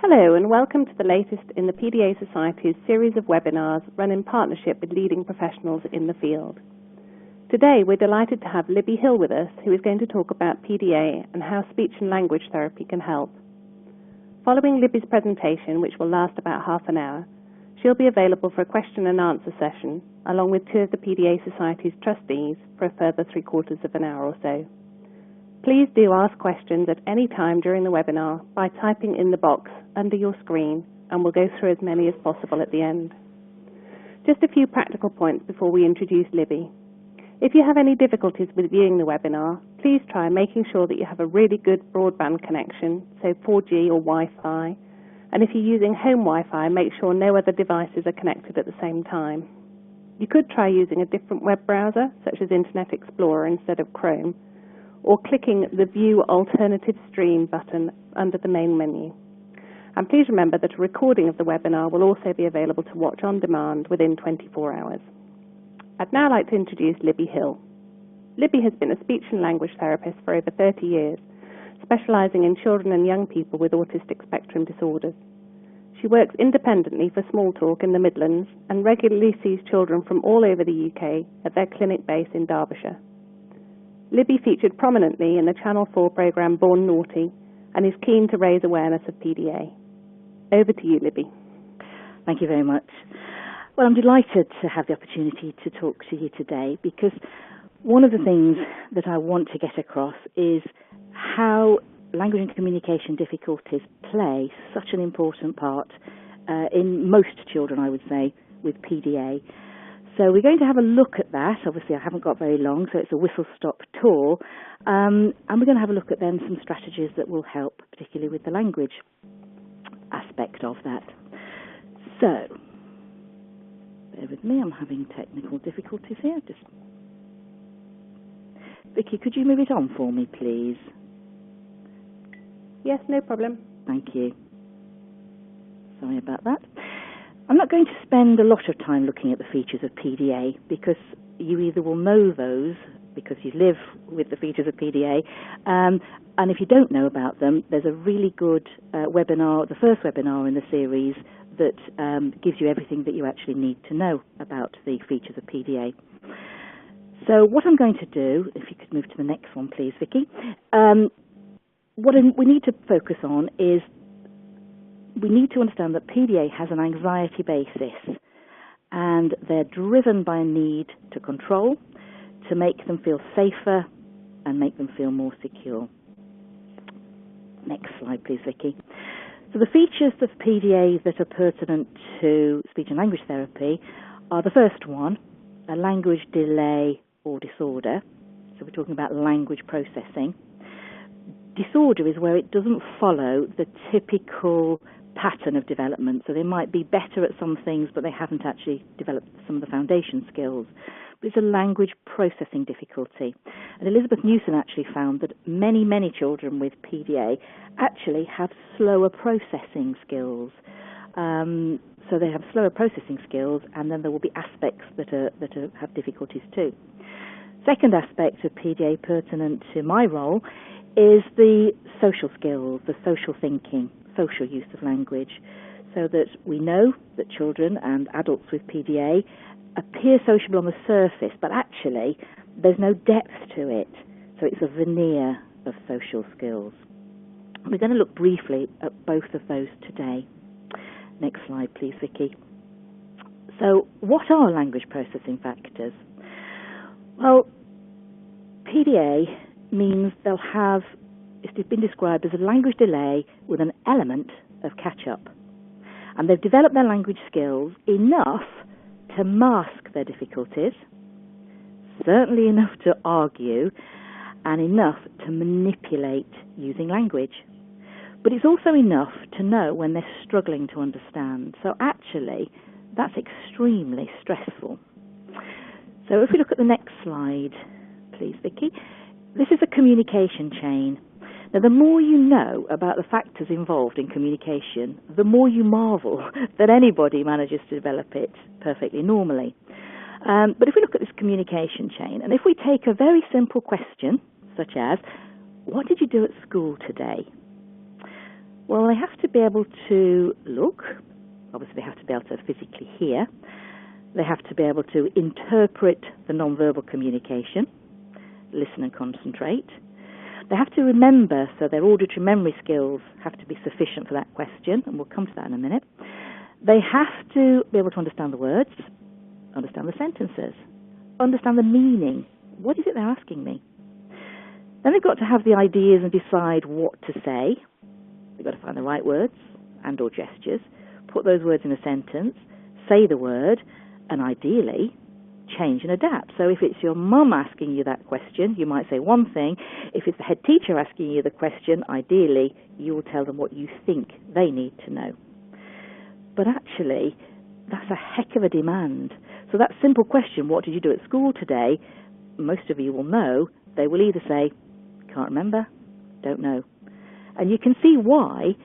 Hello and welcome to the latest in the PDA Society's series of webinars run in partnership with leading professionals in the field. Today we're delighted to have Libby Hill with us, who is going to talk about PDA and how speech and language therapy can help. Following Libby's presentation, which will last about half an hour, she'll be available for a question and answer session along with two of the PDA Society's trustees for a further 3/4 of an hour or so. Please do ask questions at any time during the webinar by typing in the box under your screen, and we'll go through as many as possible at the end. Just a few practical points before we introduce Libby. If you have any difficulties with viewing the webinar, please try making sure that you have a really good broadband connection, so 4G or Wi-Fi, and if you're using home Wi-Fi, make sure no other devices are connected at the same time. You could try using a different web browser, such as Internet Explorer instead of Chrome, or clicking the View Alternative Stream button under the main menu. And please remember that a recording of the webinar will also be available to watch on demand within 24 hours. I'd now like to introduce Libby Hill. Libby has been a speech and language therapist for over 30 years, specialising in children and young people with autistic spectrum disorders. She works independently for Smalltalk in the Midlands and regularly sees children from all over the UK at their clinic base in Derbyshire. Libby featured prominently in the Channel 4 programme Born Naughty and is keen to raise awareness of PDA. Over to you, Libby. Thank you very much. Well, I'm delighted to have the opportunity to talk to you today because one of the things that I want to get across is how language and communication difficulties play such an important part in most children, I would say, with PDA. So we're going to have a look at that. Obviously, I haven't got very long, so it's a whistle-stop tour. And we're going to have a look at then some strategies that will help, particularly with the language aspect of that. So, bear with me, I'm having technical difficulties here. Vicky, could you move it on for me, please? Yes, no problem. Thank you. Sorry about that. I'm not going to spend a lot of time looking at the features of PDA because you either will know those because you live with the features of PDA, and if you don't know about them, there's a really good webinar, the first webinar in the series, that gives you everything that you actually need to know about the features of PDA. So what I'm going to do, if you could move to the next one please, Vicky, what we need to focus on is we need to understand that PDA has an anxiety basis and they're driven by a need to control, to make them feel safer and make them feel more secure. Next slide please, Vicky. So the features of PDA that are pertinent to speech and language therapy are the first one, a language delay or disorder. So we're talking about language processing. Disorder is where it doesn't follow the typical pattern of development. So they might be better at some things, but they haven't actually developed some of the foundation skills. But it's a language processing difficulty. And Elizabeth Newson actually found that many, many children with PDA actually have slower processing skills. So they have slower processing skills, and then there will be aspects that have difficulties too. Second aspect of PDA pertinent to my role is the social skills, the social thinking, social use of language, so that we know that children and adults with PDA appear sociable on the surface, but actually there's no depth to it. So it's a veneer of social skills. We're going to look briefly at both of those today. Next slide, please, Vicky. So what are language processing factors? Well, PDA means they'll have, it's been described as a language delay with an element of catch-up. And they've developed their language skills enough to mask their difficulties, certainly enough to argue, and enough to manipulate using language. But it's also enough to know when they're struggling to understand. So actually, that's extremely stressful. So if we look at the next slide, please, Vicky. This is a communication chain. Now, the more you know about the factors involved in communication, the more you marvel that anybody manages to develop it perfectly normally. But if we look at this communication chain, and if we take a very simple question, such as, what did you do at school today? Well, they have to be able to look. Obviously, they have to be able to physically hear. They have to be able to interpret the non-verbal communication, listen and concentrate. They have to remember, so their auditory memory skills have to be sufficient for that question, and we'll come to that in a minute. They have to be able to understand the words, understand the sentences, understand the meaning. What is it they're asking me? Then they've got to have the ideas and decide what to say. They've got to find the right words and or gestures, put those words in a sentence, say the word, and ideally change and adapt. So if it's your mum asking you that question, you might say one thing. If it's the head teacher asking you the question, ideally you will tell them what you think they need to know. But actually, that's a heck of a demand. So that simple question, what did you do at school today, most of you will know, they will either say, can't remember, don't know. And you can see why,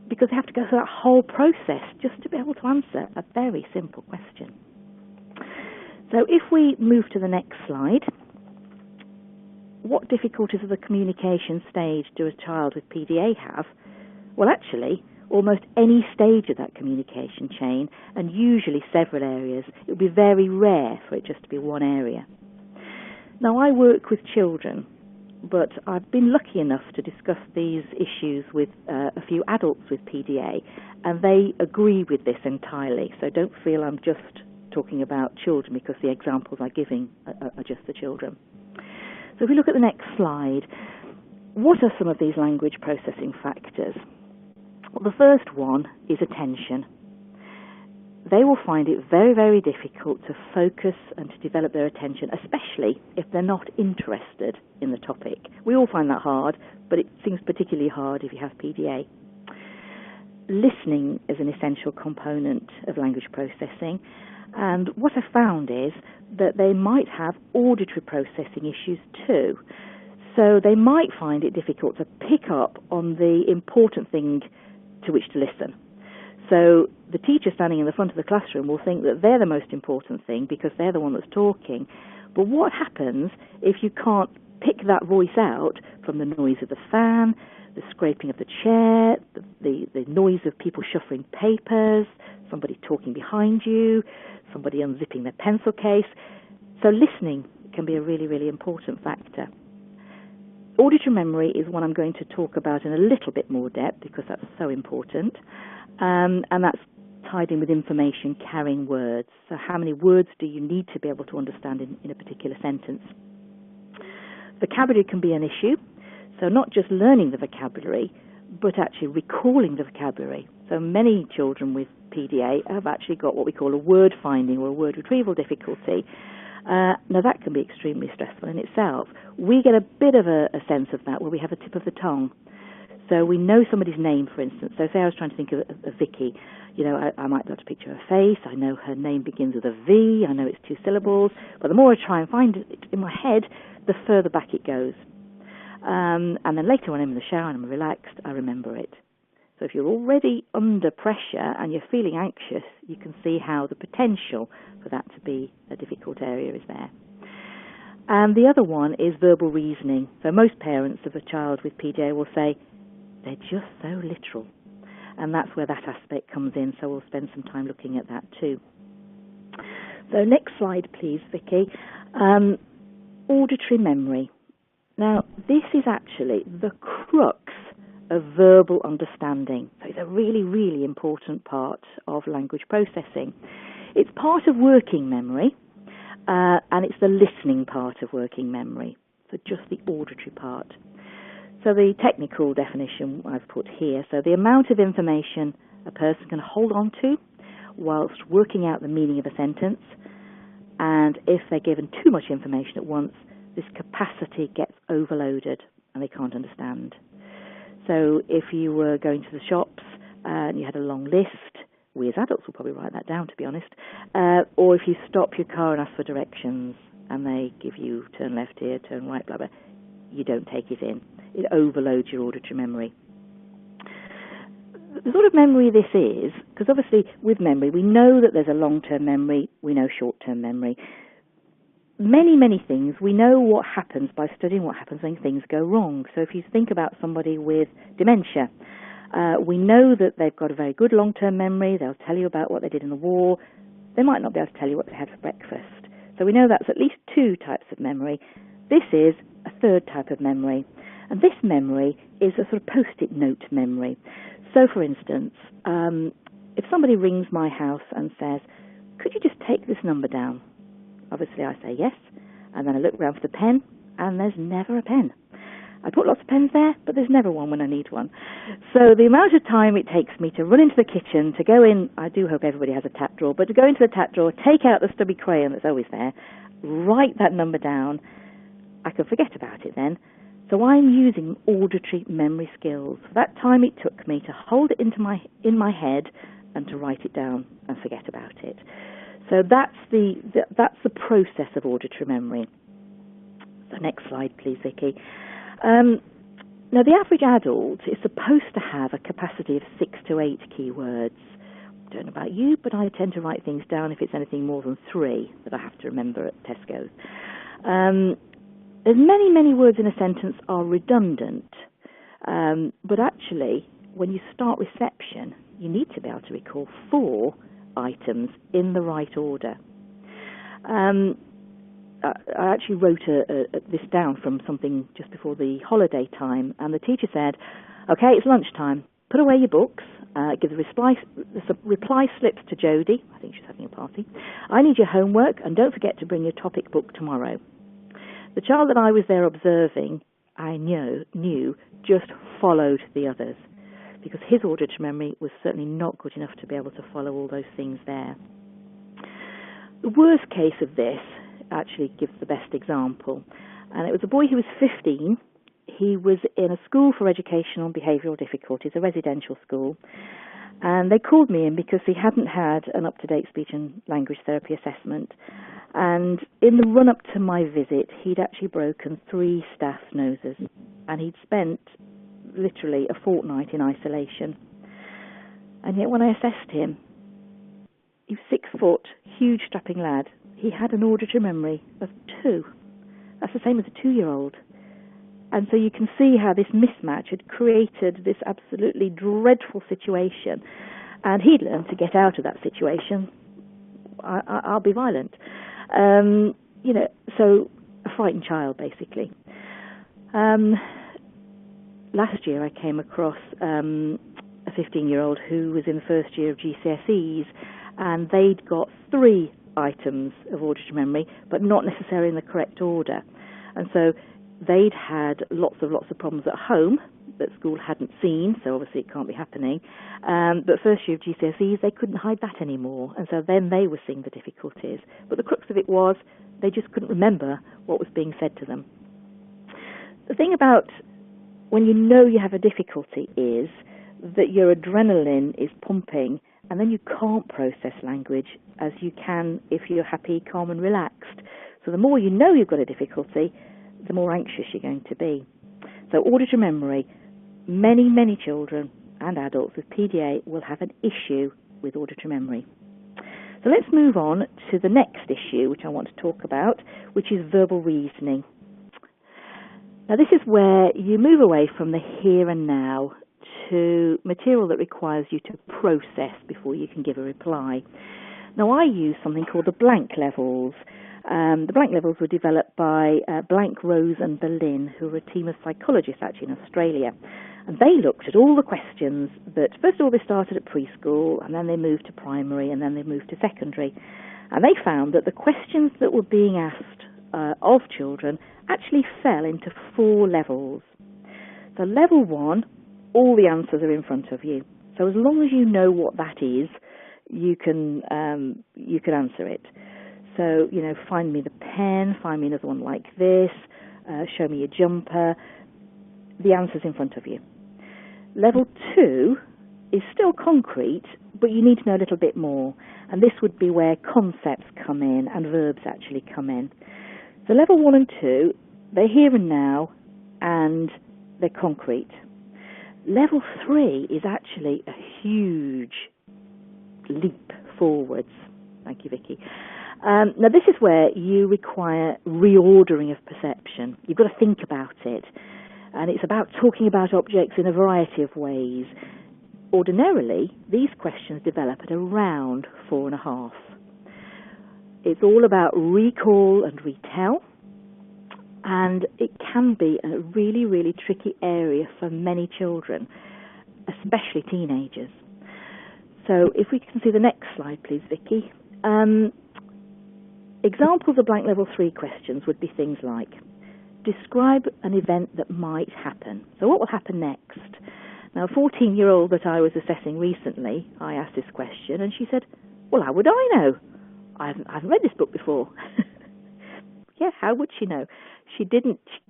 because they have to go through that whole process just to be able to answer a very simple question. So if we move to the next slide, what difficulties of the communication stage do a child with PDA have? Well, actually, almost any stage of that communication chain, and usually several areas. It would be very rare for it just to be one area. Now, I work with children, but I've been lucky enough to discuss these issues with a few adults with PDA, and they agree with this entirely. So don't feel I'm just talking about children, because the examples I'm giving are just the children. So if we look at the next slide, what are some of these language processing factors? Well, the first one is attention. They will find it very, very difficult to focus and to develop their attention, especially if they're not interested in the topic. We all find that hard, but it seems particularly hard if you have PDA. Listening is an essential component of language processing, and what I found is that they might have auditory processing issues too. So they might find it difficult to pick up on the important thing to which to listen. So the teacher standing in the front of the classroom will think that they're the most important thing because they're the one that's talking. But what happens if you can't pick that voice out from the noise of the fan, the scraping of the chair, the noise of people shuffling papers, somebody talking behind you, somebody unzipping their pencil case? So listening can be a really, really important factor. Auditory memory is one I'm going to talk about in a little bit more depth because that's so important, and that's tied in with information carrying words. So how many words do you need to be able to understand in a particular sentence? Vocabulary can be an issue, so not just learning the vocabulary, but actually recalling the vocabulary. So many children with PDA have actually got what we call a word finding or a word retrieval difficulty. Now that can be extremely stressful in itself. We get a bit of a sense of that where we have a tip of the tongue. So we know somebody's name, for instance. So say I was trying to think of Vicky. You know, I might be able to picture her face. I know her name begins with a V. I know it's 2 syllables. But the more I try and find it in my head, the further back it goes. And then later when I'm in the shower and I'm relaxed, I remember it. So if you're already under pressure and you're feeling anxious, you can see how the potential for that to be a difficult area is there. And the other one is verbal reasoning. So most parents of a child with PDA will say, they're just so literal. And that's where that aspect comes in, so we'll spend some time looking at that too. So next slide, please, Vicky. Auditory memory. Now, this is actually the crux of verbal understanding. So it's a really, really important part of language processing. It's part of working memory, and it's the listening part of working memory, so just the auditory part. So the technical definition I've put here, so the amount of information a person can hold on to whilst working out the meaning of a sentence, and if they're given too much information at once, this capacity gets overloaded and they can't understand. So if you were going to the shops and you had a long list, we as adults will probably write that down, to be honest, or if you stop your car and ask for directions and they give you turn left here, turn right, blah, blah, you don't take it in. It overloads your auditory memory. The sort of memory this is, because obviously with memory, we know that there's a long-term memory, we know short-term memory. Many, many things, we know what happens by studying what happens when things go wrong. So if you think about somebody with dementia, We know that they've got a very good long-term memory. They'll tell you about what they did in the war. They might not be able to tell you what they had for breakfast. So we know that's at least 2 types of memory. This is a 3rd type of memory. And this memory is a sort of post-it note memory. So, for instance, if somebody rings my house and says, could you just take this number down? Obviously, I say yes. And then I look around for the pen, and there's never a pen. I put lots of pens there, but there's never one when I need one. So the amount of time it takes me to run into the kitchen, to go in, I do hope everybody has a tap drawer, but to go into the tap drawer, take out the stubby crayon that's always there, write that number down, I can forget about it then. So I'm using auditory memory skills. For that time it took me to hold it in my head and to write it down and forget about it. So that's the process of auditory memory. So next slide, please, Vicky. Now, the average adult is supposed to have a capacity of 6 to 8 keywords. I don't know about you, but I tend to write things down if it's anything more than 3 that I have to remember at Tesco's. There's many words in a sentence are redundant, but actually, when you start reception, you need to be able to recall 4 items in the right order. I actually wrote this down from something just before the holiday time, and the teacher said, okay, it's lunchtime, put away your books, give the reply slips to Jodie, I think she's having a party, I need your homework, and don't forget to bring your topic book tomorrow. The child that I was there observing, I knew just followed the others, because his auditory memory was certainly not good enough to be able to follow all those things there. The worst case of this actually gives the best example, and it was a boy who was 15. He was in a school for educational and behavioural difficulties, a residential school, and they called me in because he hadn't had an up-to-date speech and language therapy assessment, and in the run-up to my visit he'd actually broken 3 staff noses, and he'd spent literally a fortnight in isolation. And yet when I assessed him, he was 6 foot, huge strapping lad. He had an auditory memory of 2. That's the same as a 2-year-old. And so you can see how this mismatch had created this absolutely dreadful situation. And he'd learned to get out of that situation. I'll be violent. So a frightened child, basically. Last year I came across a 15-year-old who was in the first year of GCSEs, and they'd got 3 items of auditory memory, but not necessarily in the correct order. And so they'd had lots of problems at home that school hadn't seen, so obviously it can't be happening. But first year of GCSEs, they couldn't hide that anymore, and so then they were seeing the difficulties. But the crux of it was they just couldn't remember what was being said to them. The thing about when you know you have a difficulty is that your adrenaline is pumping, and then you can't process language as you can if you're happy, calm and relaxed. So the more you know you've got a difficulty, the more anxious you're going to be. So auditory memory, many children and adults with PDA will have an issue with auditory memory. So let's move on to the next issue which I want to talk about, which is verbal reasoning. Now this is where you move away from the here and now to material that requires you to process before you can give a reply. Now I use something called the blank levels. The blank levels were developed by Blank, Rose and Berlin, who are a team of psychologists actually in Australia. And they looked at all the questions that, first of all, they started at preschool, and then they moved to primary, and then they moved to secondary. And they found that the questions that were being asked of children actually fell into 4 levels. So level 1, all the answers are in front of you. So as long as you know what that is, you can answer it. So, find me the pen, find me another one like this, show me your jumper. The answer's in front of you. Level 2 is still concrete, but you need to know a little bit more. And this would be where concepts come in and verbs actually come in. So level 1 and 2, they're here and now, and they're concrete. Level 3 is actually a huge leap forwards. Thank you, Vicky. Now this is where you require reordering of perception. You've got to think about it. And it's about talking about objects in a variety of ways. ordinarily, these questions develop at around 4.5. It's all about recall and retell, and it can be a really, really tricky area for many children, especially teenagers. So if we can see the next slide, please, Vicky. Examples of blank level 3 questions would be things like, describe an event that might happen. So what will happen next? Now, a 14-year-old that I was assessing recently, I asked this question, and she said, well, how would I know? I haven't read this book before. Yeah, how would she know? She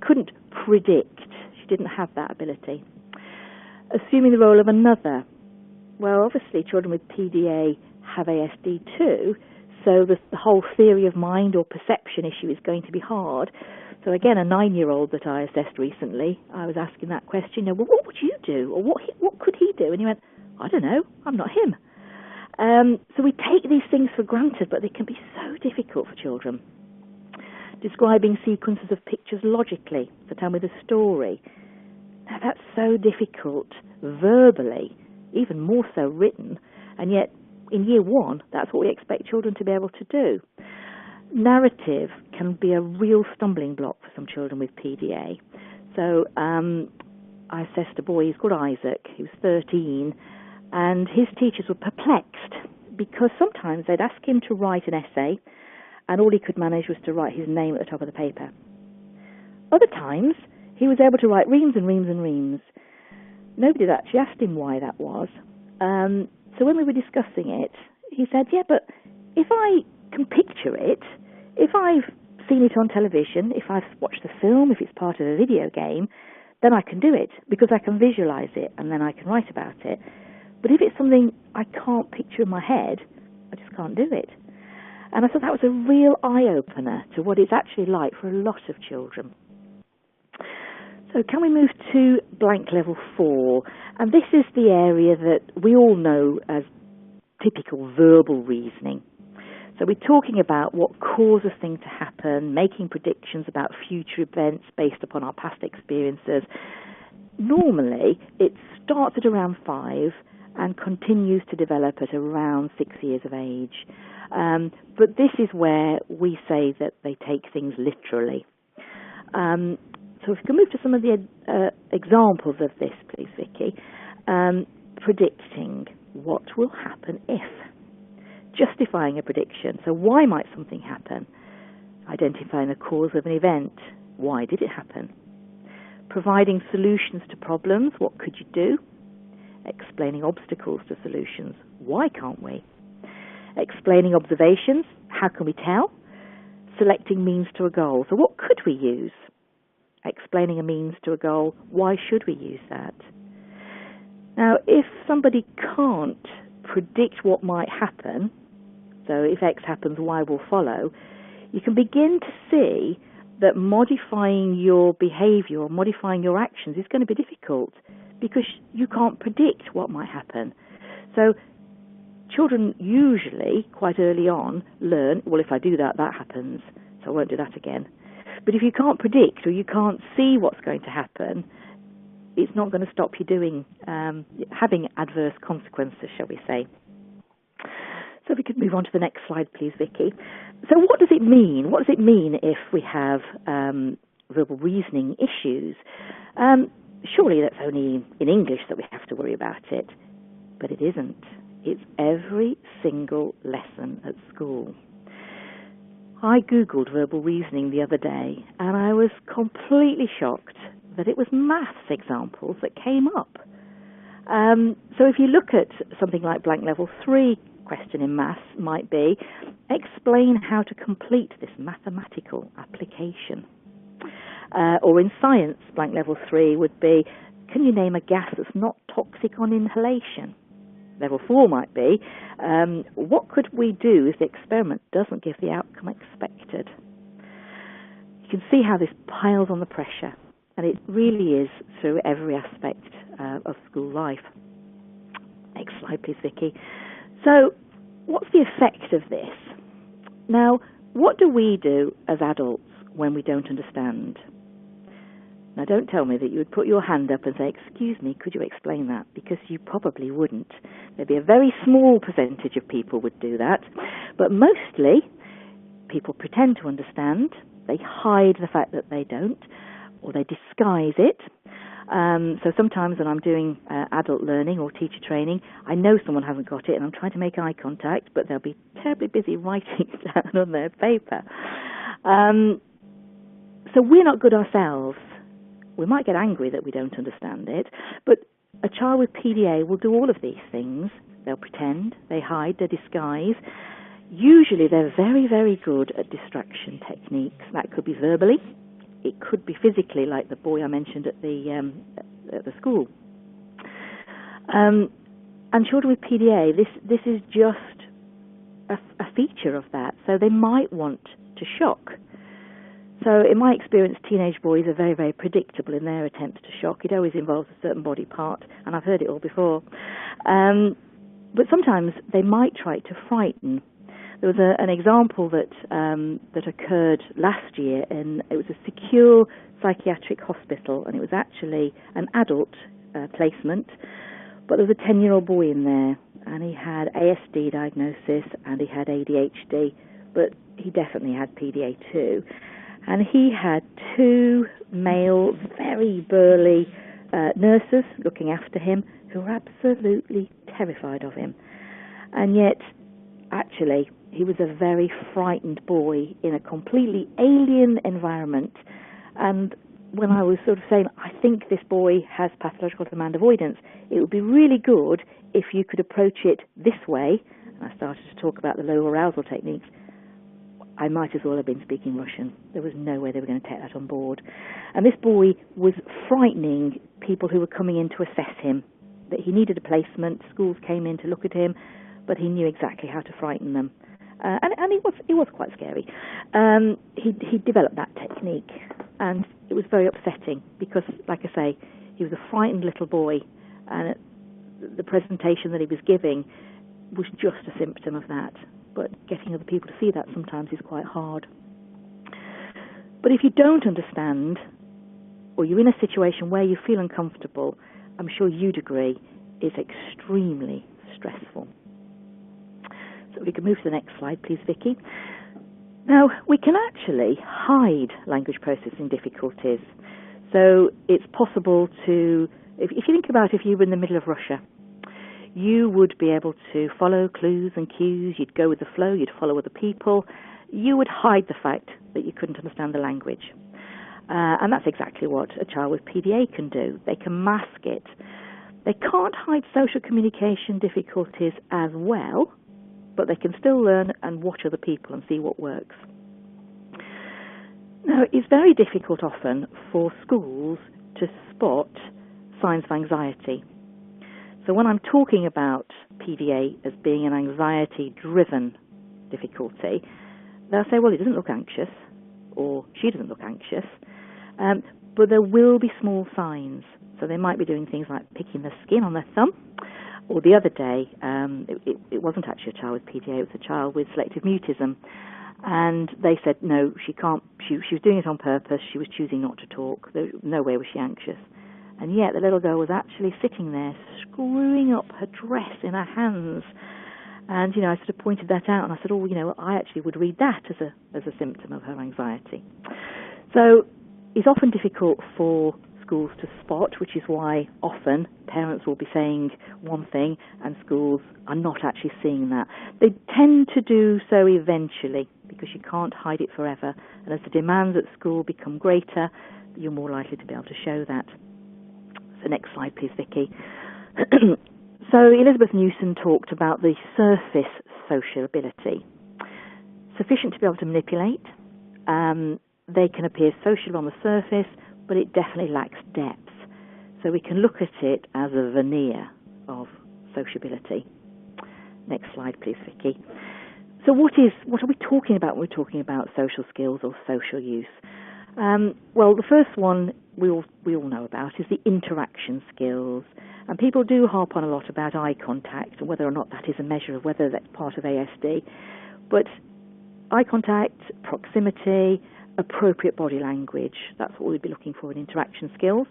couldn't predict. She didn't have that ability. Assuming the role of another. Well, obviously, children with PDA have ASD too, so the whole theory of mind or perception issue is going to be hard. So again, a 9-year-old that I assessed recently, I was asking that question, well, what would you do? Or what could he do? And he went, I don't know, I'm not him. So we take these things for granted, but they can be so difficult for children. Describing sequences of pictures logically, so tell me the story. Now that's so difficult verbally, even more so written, and yet in year 1, that's what we expect children to be able to do. Narrative can be a real stumbling block for some children with PDA. So I assessed a boy, he's called Isaac, he was 13, and his teachers were perplexed because sometimes they'd ask him to write an essay and all he could manage was to write his name at the top of the paper. Other times he was able to write reams and reams and reams. Nobody had actually asked him why that was. So when we were discussing it, he said, yeah, but if I can picture it, if I've seen it on television, if I've watched the film, if it's part of a video game, then I can do it because I can visualize it and then I can write about it. But if it's something I can't picture in my head, I just can't do it. And I thought that was a real eye-opener to what it's actually like for a lot of children. So can we move to blank level 4? And this is the area that we all know as typical verbal reasoning. So we're talking about what causes things to happen, making predictions about future events based upon our past experiences. Normally, it starts at around 5 and continues to develop at around 6 years of age. But this is where we say that they take things literally. So if we can move to some of the examples of this, please, Vicky. Predicting what will happen if. Justifying a prediction. So why might something happen? Identifying the cause of an event. Why did it happen? Providing solutions to problems. What could you do? Explaining obstacles to solutions. Why can't we? Explaining observations. How can we tell? Selecting means to a goal. So what could we use? Explaining a means to a goal. Why should we use that? Now, if somebody can't predict what might happen, so if X happens, Y will follow, you can begin to see that modifying your behaviour or modifying your actions is going to be difficult because you can't predict what might happen. So children usually, quite early on, learn, well, if I do that, that happens, so I won't do that again. But if you can't predict or you can't see what's going to happen, it's not going to stop you doing, having adverse consequences, shall we say. So we could move on to the next slide, please, Vicky. So what does it mean? What does it mean if we have verbal reasoning issues? Surely that's only in English that we have to worry about it, but it isn't. It's every single lesson at school. I Googled verbal reasoning the other day, and I was completely shocked that it was maths examples that came up. So if you look at something like blank level 3 question in maths might be, explain how to complete this mathematical application. Or in science, blank level 3 would be, can you name a gas that's not toxic on inhalation? Level 4 might be, what could we do if the experiment doesn't give the outcome expected? You can see how this piles on the pressure, and it really is through every aspect of school life. Next slide, please, Vicky. So, what's the effect of this? Now, what do we do as adults when we don't understand? Now, don't tell me that you would put your hand up and say, excuse me, could you explain that? Because you probably wouldn't. There'd be a very small percentage of people would do that. But mostly, people pretend to understand. They hide the fact that they don't, or they disguise it. So sometimes when I'm doing adult learning or teacher training, I know someone hasn't got it and I'm trying to make eye contact, but they'll be terribly busy writing it down on their paper. So we're not good ourselves. We might get angry that we don't understand it, but a child with PDA will do all of these things. They'll pretend, they hide, they disguise. Usually they're very, very good at distraction techniques. That could be verbally. It could be physically, like the boy I mentioned at the school. And children with PDA, this is just a feature of that. So they might want to shock. So in my experience, teenage boys are very, very predictable in their attempts to shock. It always involves a certain body part, and I've heard it all before. But sometimes they might try to frighten. There was an example that occurred last year, and it was a secure psychiatric hospital, and it was actually an adult placement, but there was a 10-year-old boy in there, and he had ASD diagnosis, and he had ADHD, but he definitely had PDA too. And he had two male, very burly nurses looking after him who were absolutely terrified of him. And yet, actually, he was a very frightened boy in a completely alien environment. And when I was sort of saying, I think this boy has pathological demand avoidance, it would be really good if you could approach it this way, and I started to talk about the low arousal techniques, I might as well have been speaking Russian. There was no way they were going to take that on board. And this boy was frightening people who were coming in to assess him, that he needed a placement. Schools came in to look at him, but he knew exactly how to frighten them. And it was quite scary. He developed that technique, and it was very upsetting because, like I say, he was a frightened little boy, and the presentation that he was giving was just a symptom of that. But getting other people to see that sometimes is quite hard. But if you don't understand, or you're in a situation where you feel uncomfortable, I'm sure you'd agree, it's extremely stressful. So we can move to the next slide, please, Vicky. Now, we can actually hide language processing difficulties. So it's possible to, if you think about if you were in the middle of Russia, you would be able to follow clues and cues, you'd go with the flow, you'd follow other people, you would hide the fact that you couldn't understand the language. And that's exactly what a child with PDA can do. They can mask it. They can't hide social communication difficulties as well, but they can still learn and watch other people and see what works. Now, it's very difficult often for schools to spot signs of anxiety. So when I'm talking about PDA as being an anxiety-driven difficulty, they'll say, well, he doesn't look anxious, or she doesn't look anxious, but there will be small signs. So they might be doing things like picking the skin on their thumb, or the other day, it wasn't actually a child with PDA, it was a child with selective mutism, and they said, no, she can't, she was doing it on purpose, she was choosing not to talk, no way was she anxious. And yet the little girl was actually sitting there screwing up her dress in her hands. And, I sort of pointed that out and I said, I actually would read that as a symptom of her anxiety. So it's often difficult for schools to spot, which is why often parents will be saying one thing and schools are not actually seeing that. They tend to do so eventually because you can't hide it forever. And as the demands at school become greater, you're more likely to be able to show that. So next slide, please, Vicky. So Elizabeth Newson talked about the surface sociability. Sufficient to be able to manipulate. They can appear social on the surface, but it definitely lacks depth. So we can look at it as a veneer of sociability. Next slide, please, Vicky. So what are we talking about when we're talking about social skills or social use? Well, the first one we all know about is the interaction skills. And people do harp on a lot about eye contact, whether or not that is a measure of whether that's part of ASD. But eye contact, proximity, appropriate body language. That's what we'd be looking for in interaction skills.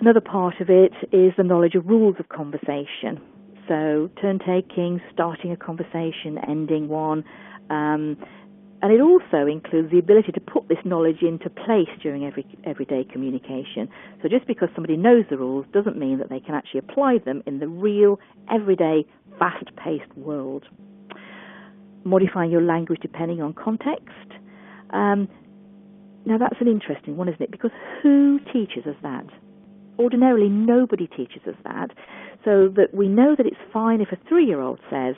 Another part of it is the knowledge of rules of conversation. So turn taking, starting a conversation, ending one. And it also includes the ability to put this knowledge into place during everyday communication. So just because somebody knows the rules doesn't mean that they can actually apply them in the real, everyday, fast-paced world. Modifying your language depending on context. Now that's an interesting one, isn't it? Because who teaches us that? Ordinarily, nobody teaches us that. So that we know that it's fine if a 3-year-old says,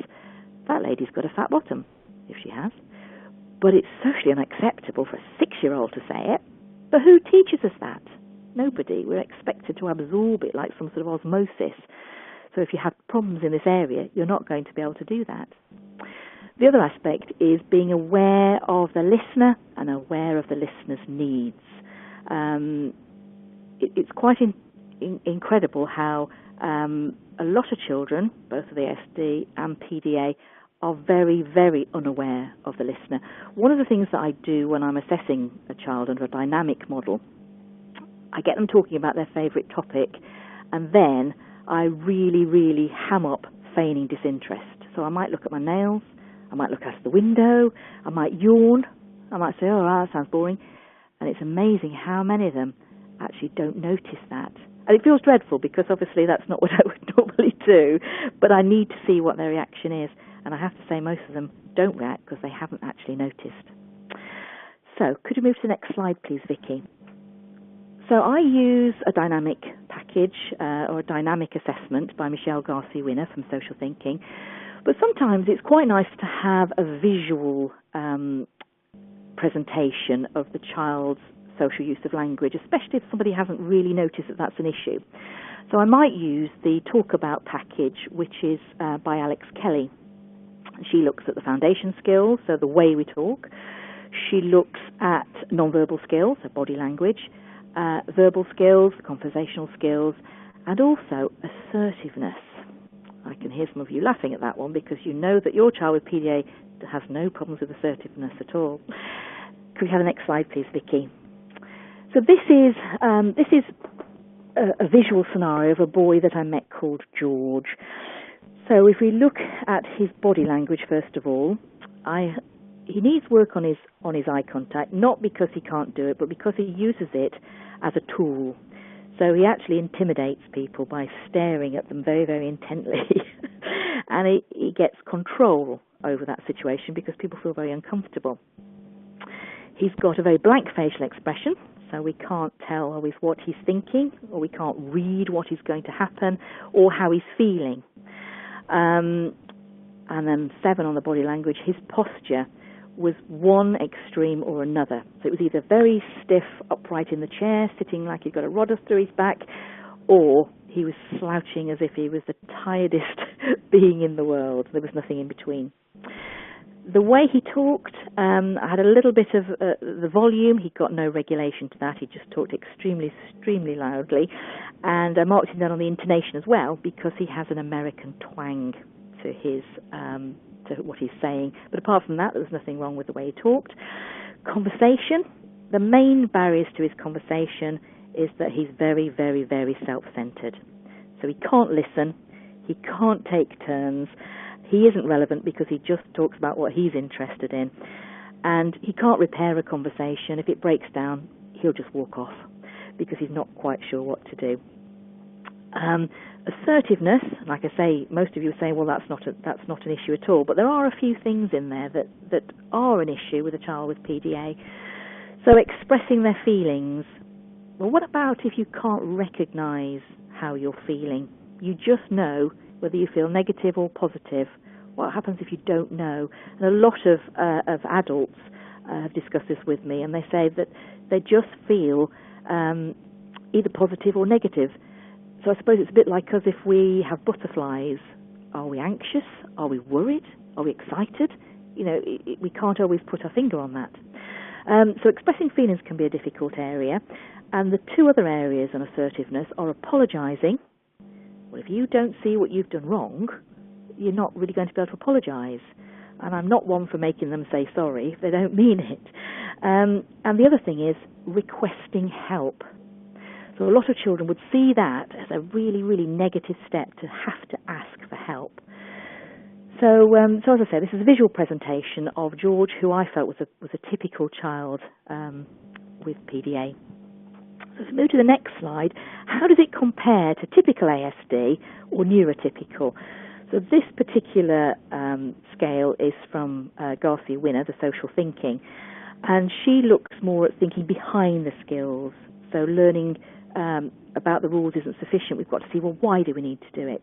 that lady's got a fat bottom, if she has. But it's socially unacceptable for a 6-year-old to say it. But who teaches us that? Nobody. We're expected to absorb it like some sort of osmosis. So if you have problems in this area, you're not going to be able to do that. The other aspect is being aware of the listener and aware of the listener's needs. It's quite incredible how a lot of children, both of the SD and PDA, are very, very unaware of the listener. One of the things that I do when I'm assessing a child under a dynamic model, I get them talking about their favourite topic, and then I really, really ham up feigning disinterest. So I might look at my nails, I might look out the window, I might yawn, I might say, oh, that sounds boring. And it's amazing how many of them actually don't notice that. And it feels dreadful because obviously that's not what I would normally do, but I need to see what their reaction is. And I have to say most of them don't react because they haven't actually noticed. So could you move to the next slide, please, Vicky? So I use a dynamic package or a dynamic assessment by Michelle Garcia-Winner from Social Thinking. But sometimes it's quite nice to have a visual presentation of the child's social use of language, especially if somebody hasn't really noticed that that's an issue. So I might use the Talk About package, which is by Alex Kelly. She looks at the foundation skills, so the way we talk. She looks at non-verbal skills, so body language, verbal skills, conversational skills, and also assertiveness. I can hear some of you laughing at that one because you know that your child with PDA has no problems with assertiveness at all. Could we have the next slide, please, Vicky? So this is a visual scenario of a boy that I met called George. So if we look at his body language, first of all, he needs work on his eye contact, not because he can't do it, but because he uses it as a tool. So he actually intimidates people by staring at them very, very intently. And he gets control over that situation because people feel very uncomfortable. He's got a very blank facial expression, so we can't tell always what he's thinking, or we can't read what is going to happen, or how he's feeling. And then 7 on the body language, his posture was one extreme or another. So it was either very stiff, upright in the chair, sitting like he'd got a rod through his back, or he was slouching as if he was the tiredest being in the world. There was nothing in between. The way he talked, I had a little bit of the volume. He got no regulation to that. He just talked extremely, extremely loudly. And I marked him down on the intonation as well because he has an American twang to his to what he's saying. But apart from that, there was nothing wrong with the way he talked. Conversation. The main barriers to his conversation is that he's very, very, very self-centered. So he can't listen. He can't take turns. He isn't relevant because he just talks about what he's interested in. And he can't repair a conversation. If it breaks down, he'll just walk off because he's not quite sure what to do. Assertiveness, like I say, most of you are saying, well, that's not an issue at all. But there are a few things in there that are an issue with a child with PDA. So expressing their feelings. Well, what about if you can't recognise how you're feeling? You just know whether you feel negative or positive. What happens if you don't know? And a lot of adults have discussed this with me, and they say that they just feel either positive or negative. So I suppose it's a bit like us if we have butterflies. Are we anxious? Are we worried? Are we excited? You know, we can't always put our finger on that. So expressing feelings can be a difficult area. And the 2 other areas on assertiveness are apologising. Well, if you don't see what you've done wrong, you're not really going to be able to apologise. And I'm not one for making them say sorry if they don't mean it. And the other thing is requesting help. So a lot of children would see that as a really, really negative step, to have to ask for help. So as I said, this is a visual presentation of George, who I felt was a typical child with PDA. So let's move to the next slide. How does it compare to typical ASD or neurotypical? So this particular scale is from Garcia Winner, the social thinking, and she looks more at thinking behind the skills. So learning about the rules isn't sufficient. We've got to see, well, why do we need to do it?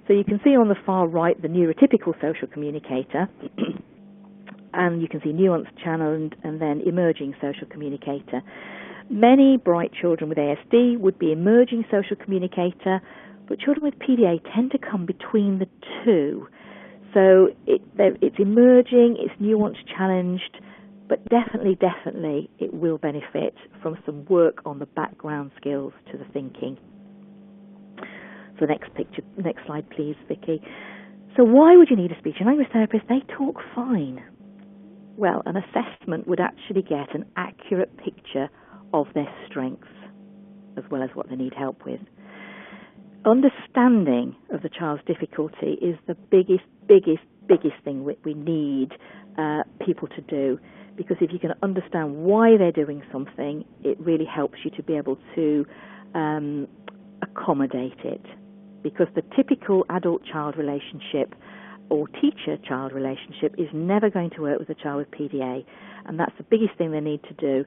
So you can see on the far right the neurotypical social communicator, and you can see nuanced channel and then emerging social communicator. Many bright children with ASD would be emerging social communicator, but children with PDA tend to come between the two. So it's emerging, it's nuanced, challenged, but definitely it will benefit from some work on the background skills to the thinking. So next slide please, Vicky. So why would you need a speech and language therapist? They talk fine. Well, an assessment would actually get an accurate picture of their strengths as well as what they need help with. Understanding of the child's difficulty is the biggest thing we need people to do, because if you can understand why they're doing something, it really helps you to be able to accommodate it. Because the typical adult-child relationship or teacher-child relationship is never going to work with a child with PDA, and that's the biggest thing they need to do.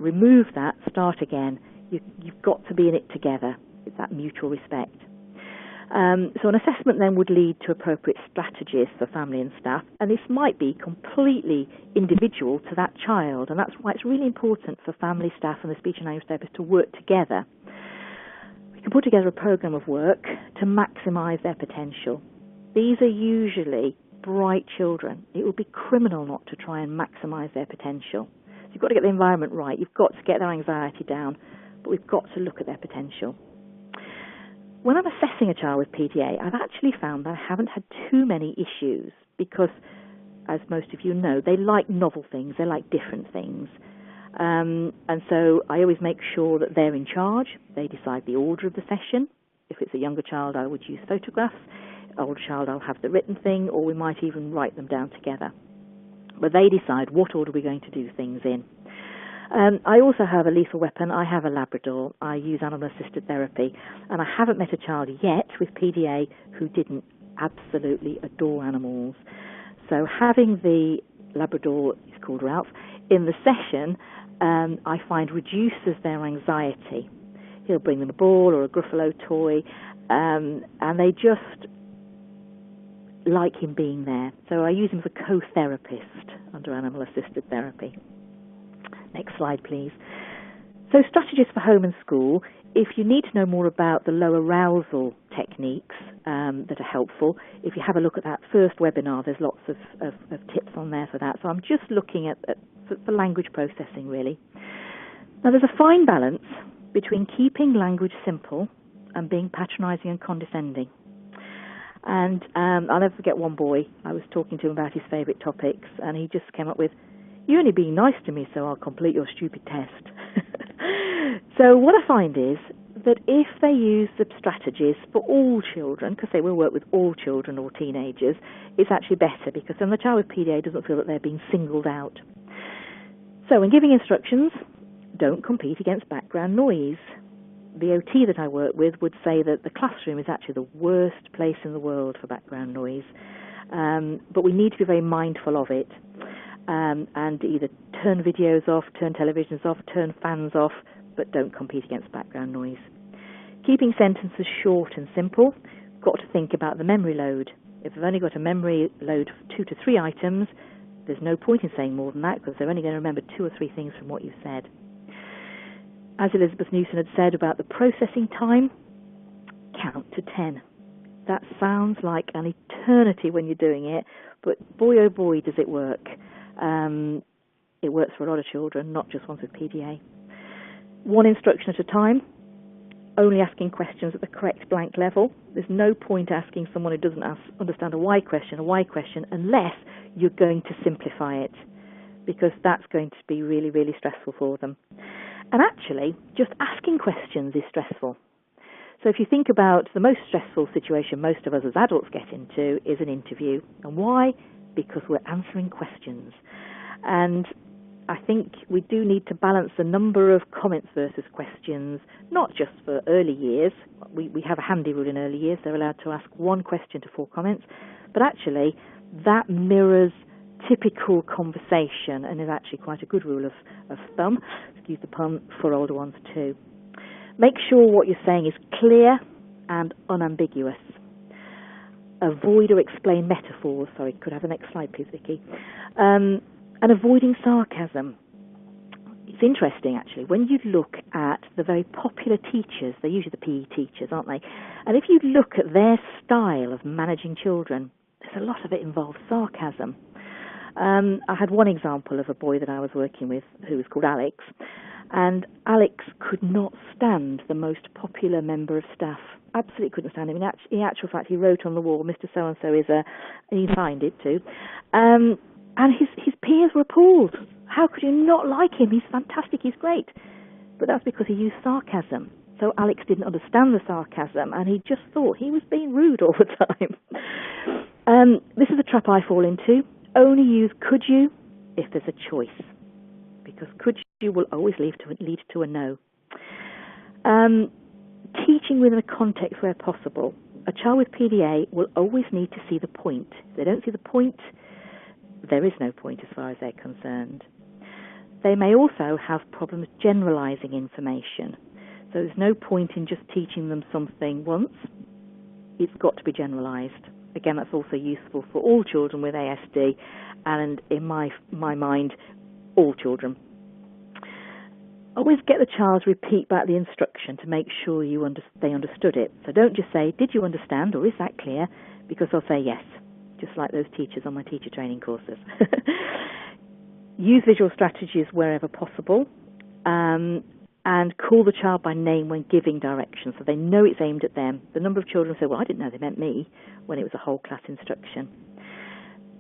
Remove that, start again. You've got to be in it together. It's that mutual respect. So an assessment then would lead to appropriate strategies for family and staff, and this might be completely individual to that child, and that's why it's really important for family, staff and the speech and language therapist to work together. We can put together a program of work to maximise their potential. These are usually bright children. It would be criminal not to try and maximise their potential. So you've got to get the environment right, you've got to get their anxiety down, but we've got to look at their potential. When I'm assessing a child with PDA, I've actually found that I haven't had too many issues because, as most of you know, they like novel things, they like different things. And so I always make sure that they're in charge. They decide the order of the session. If it's a younger child, I would use photographs. Older child, I'll have the written thing, or we might even write them down together. But they decide what order we're going to do things in. I also have a lethal weapon. I have a Labrador. I use animal-assisted therapy. And I haven't met a child yet with PDA who didn't absolutely adore animals. So having the Labrador, he's called Ralph, in the session, I find reduces their anxiety. He'll bring them a ball or a Gruffalo toy, and they just like him being there. So I use him as a co-therapist under animal-assisted therapy. Next slide, please. So strategies for home and school. If you need to know more about the low arousal techniques that are helpful, if you have a look at that first webinar, there's lots of tips on there for that. So I'm just looking at for language processing, really. Now, there's a fine balance between keeping language simple and being patronising and condescending. And I'll never forget one boy. I was talking to him about his favourite topics, and he just came up with, "You're only being nice to me, so I'll complete your stupid test." So what I find is that if they use the strategies for all children, because they will work with all children or teenagers, it's actually better, because then the child with PDA doesn't feel that they're being singled out. So in giving instructions, don't compete against background noise. The OT that I work with would say that the classroom is actually the worst place in the world for background noise, but we need to be very mindful of it. And either turn videos off, turn televisions off, turn fans off, but don't compete against background noise. Keeping sentences short and simple. Got to think about the memory load. If they've only got a memory load of 2 to 3 items, there's no point in saying more than that, because they're only going to remember 2 or 3 things from what you've said. As Elizabeth Newson had said about the processing time, count to 10. That sounds like an eternity when you're doing it, but boy oh boy does it work. It works for a lot of children, not just ones with PDA. 1 instruction at a time, only asking questions at the correct blank level. There's no point asking someone who doesn't understand a why question, unless you're going to simplify it. because that's going to be really, really stressful for them. And actually, just asking questions is stressful. So if you think about the most stressful situation most of us as adults get into is an interview. And why? Because we're answering questions. And I think we do need to balance the number of comments versus questions, not just for early years. We have a handy rule in early years. They're allowed to ask 1 question to 4 comments. But actually, that mirrors typical conversation and is actually quite a good rule of thumb, excuse the pun, for older ones too. Make sure what you're saying is clear and unambiguous. Avoid or explain metaphors. Sorry, could I have the next slide, please, Vicky? And avoiding sarcasm. It's interesting, actually, when you look at the very popular teachers, they're usually the PE teachers, aren't they? And if you look at their style of managing children, there's a lot of it involves sarcasm. I had one example of a boy that I was working with who was called Alex, and Alex could not stand the most popular member of staff. Absolutely couldn't stand him. In actual fact, he wrote on the wall, Mr. So-and-so is a... and he signed it too. And his peers were appalled. How could you not like him? He's fantastic, he's great. But that's because he used sarcasm. So Alex didn't understand the sarcasm, and he just thought he was being rude all the time. This is a trap I fall into. Only use could you if there's a choice, because could you will always lead to a no. Teaching within a context where possible. A child with PDA will always need to see the point. If they don't see the point, there is no point as far as they're concerned. They may also have problems generalizing information. So there's no point in just teaching them something once. It's got to be generalized. Again, that's also useful for all children with ASD, and in my mind, all children. Always get the child to repeat back the instruction to make sure they understood it. So don't just say, did you understand, or is that clear? Because they'll say yes, just like those teachers on my teacher training courses. Use visual strategies wherever possible, and call the child by name when giving directions so they know it's aimed at them. The number of children say, well, I didn't know they meant me, when it was a whole class instruction.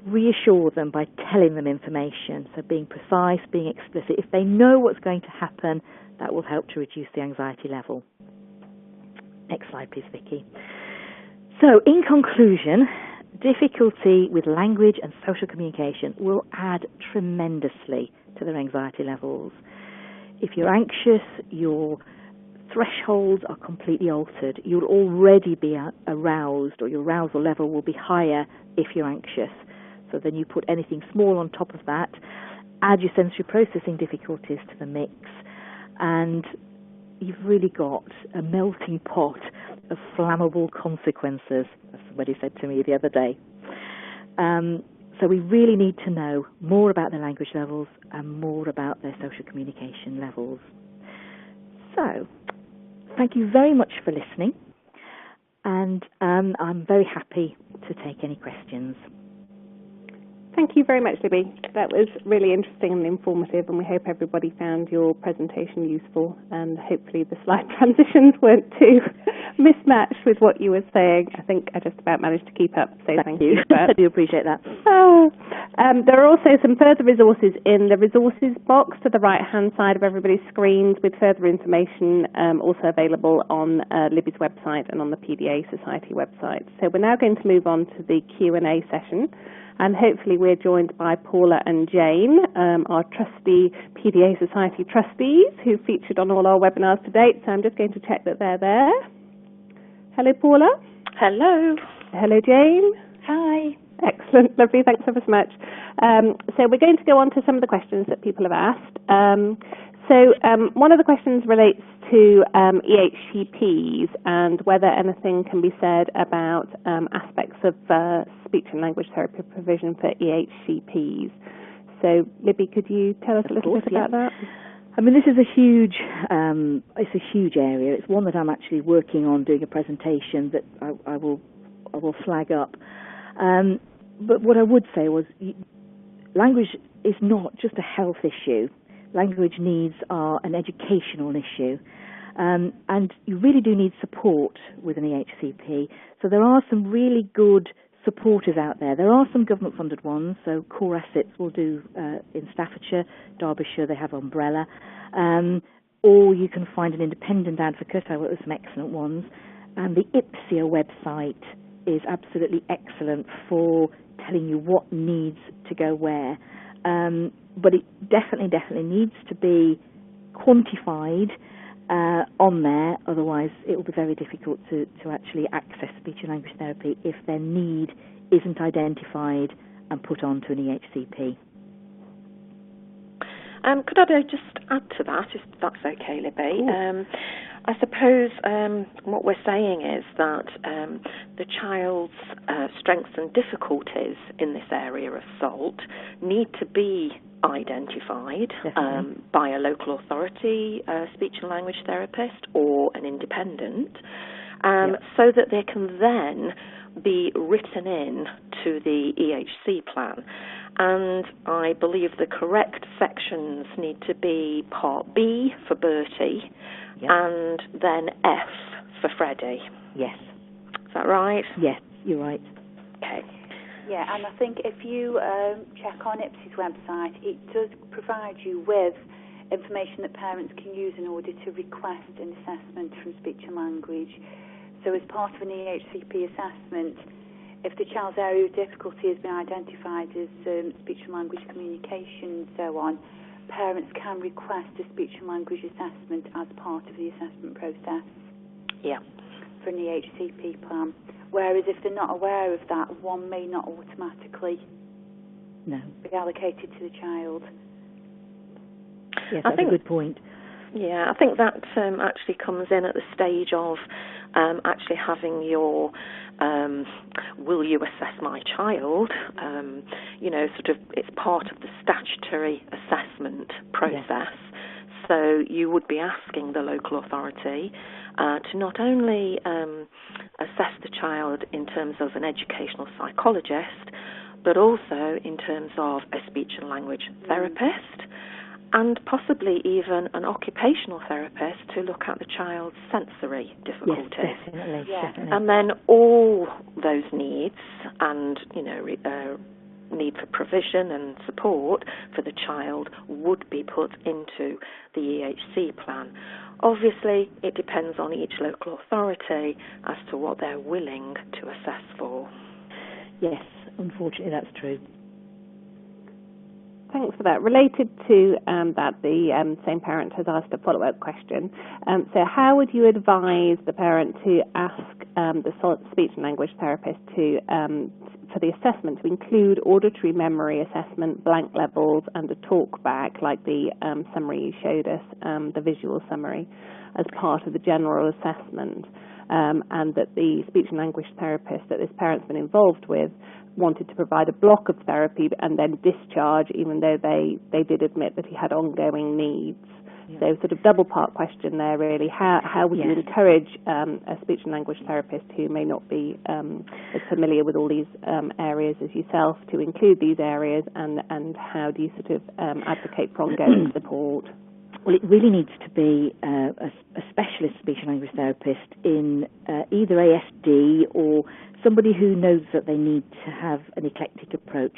Reassure them by telling them information, so being precise, being explicit. If they know what's going to happen, that will help to reduce the anxiety level. Next slide, please, Vicky. So, in conclusion, difficulty with language and social communication will add tremendously to their anxiety levels. If you're anxious, your thresholds are completely altered. You'll already be aroused, or your arousal level will be higher if you're anxious. So then you put anything small on top of that, add your sensory processing difficulties to the mix, and you've really got a melting pot of flammable consequences, as somebody said to me the other day. So we really need to know more about their language levels and more about their social communication levels. So, thank you very much for listening, and I'm very happy to take any questions. Thank you very much, Libby. That was really interesting and informative, and we hope everybody found your presentation useful, and hopefully the slide transitions weren't too mismatched with what you were saying. I think I just about managed to keep up, so thank you. I do appreciate that. There are also some further resources in the resources box to the right-hand side of everybody's screens, with further information also available on Libby's website and on the PDA Society website. So we're now going to move on to the Q&A session. And hopefully we're joined by Paula and Jane, our trustee PDA Society trustees, who featured on all our webinars to date. So I'm just going to check that they're there. Hello, Paula. Hello. Hello, Jane. Hi. Excellent, lovely, thanks ever so much. So we're going to go on to some of the questions that people have asked. One of the questions relates to EHCPs and whether anything can be said about aspects of speech and language therapy provision for EHCPs. So, Libby, could you tell us a little bit about that? I mean, this is a huge area. It's one that I'm actually working on doing a presentation that I will flag up. But what I would say was, language is not just a health issue. Language needs are an educational issue. And you really do need support with an EHCP. So there are some really good supporters out there. There are some government-funded ones, so Core Assets will do in Staffordshire, Derbyshire, they have Umbrella, or you can find an independent advocate. I work with some excellent ones, and the IPSIA website is absolutely excellent for telling you what needs to go where, but it definitely needs to be quantified on there, otherwise it will be very difficult to actually access speech and language therapy if their need isn't identified and put onto an EHCP. Could I just add to that, if that's okay, Libby? I suppose what we're saying is that the child's strengths and difficulties in this area of SALT need to be identified by a local authority, speech and language therapist, or an independent, so that they can then be written in to the EHC plan. And I believe the correct sections need to be Part B for Bertie, and then F for Freddie. Yes. Is that right? Yes, you're right. Okay. Yeah, and I think if you check on IPSI's website, it does provide you with information that parents can use in order to request an assessment from speech and language. So as part of an EHCP assessment, if the child's area of difficulty has been identified as speech and language communication and so on, parents can request a speech and language assessment as part of the assessment process for an EHCP plan. Whereas if they're not aware of that, one may not automatically be allocated to the child. Yes, that's a good point. Yeah, I think that actually comes in at the stage of actually having your will you assess my child, sort of it's part of the statutory assessment process. Yes. So you would be asking the local authority to not only assess the child in terms of an educational psychologist, but also in terms of a speech and language therapist, and possibly even an occupational therapist to look at the child's sensory difficulties. Yes, definitely, definitely. And then all those needs and, need for provision and support for the child would be put into the EHC plan. Obviously, it depends on each local authority as to what they're willing to assess for. Yes, unfortunately that's true. Thanks for that. Related to that, the same parent has asked a follow-up question. So how would you advise the parent to ask the speech and language therapist for the assessment to include auditory memory assessment, blank levels, and a talk back, like the summary you showed us, the visual summary, as part of the general assessment, and that the speech and language therapist that this parent's been involved with wanted to provide a block of therapy and then discharge, even though they did admit that he had ongoing needs. Yeah. So sort of double-part question there, really. How would you encourage a speech and language therapist who may not be as familiar with all these areas as yourself to include these areas, and how do you sort of advocate for ongoing support? Well, it really needs to be a specialist speech and language therapist in either ASD or somebody who knows that they need to have an eclectic approach,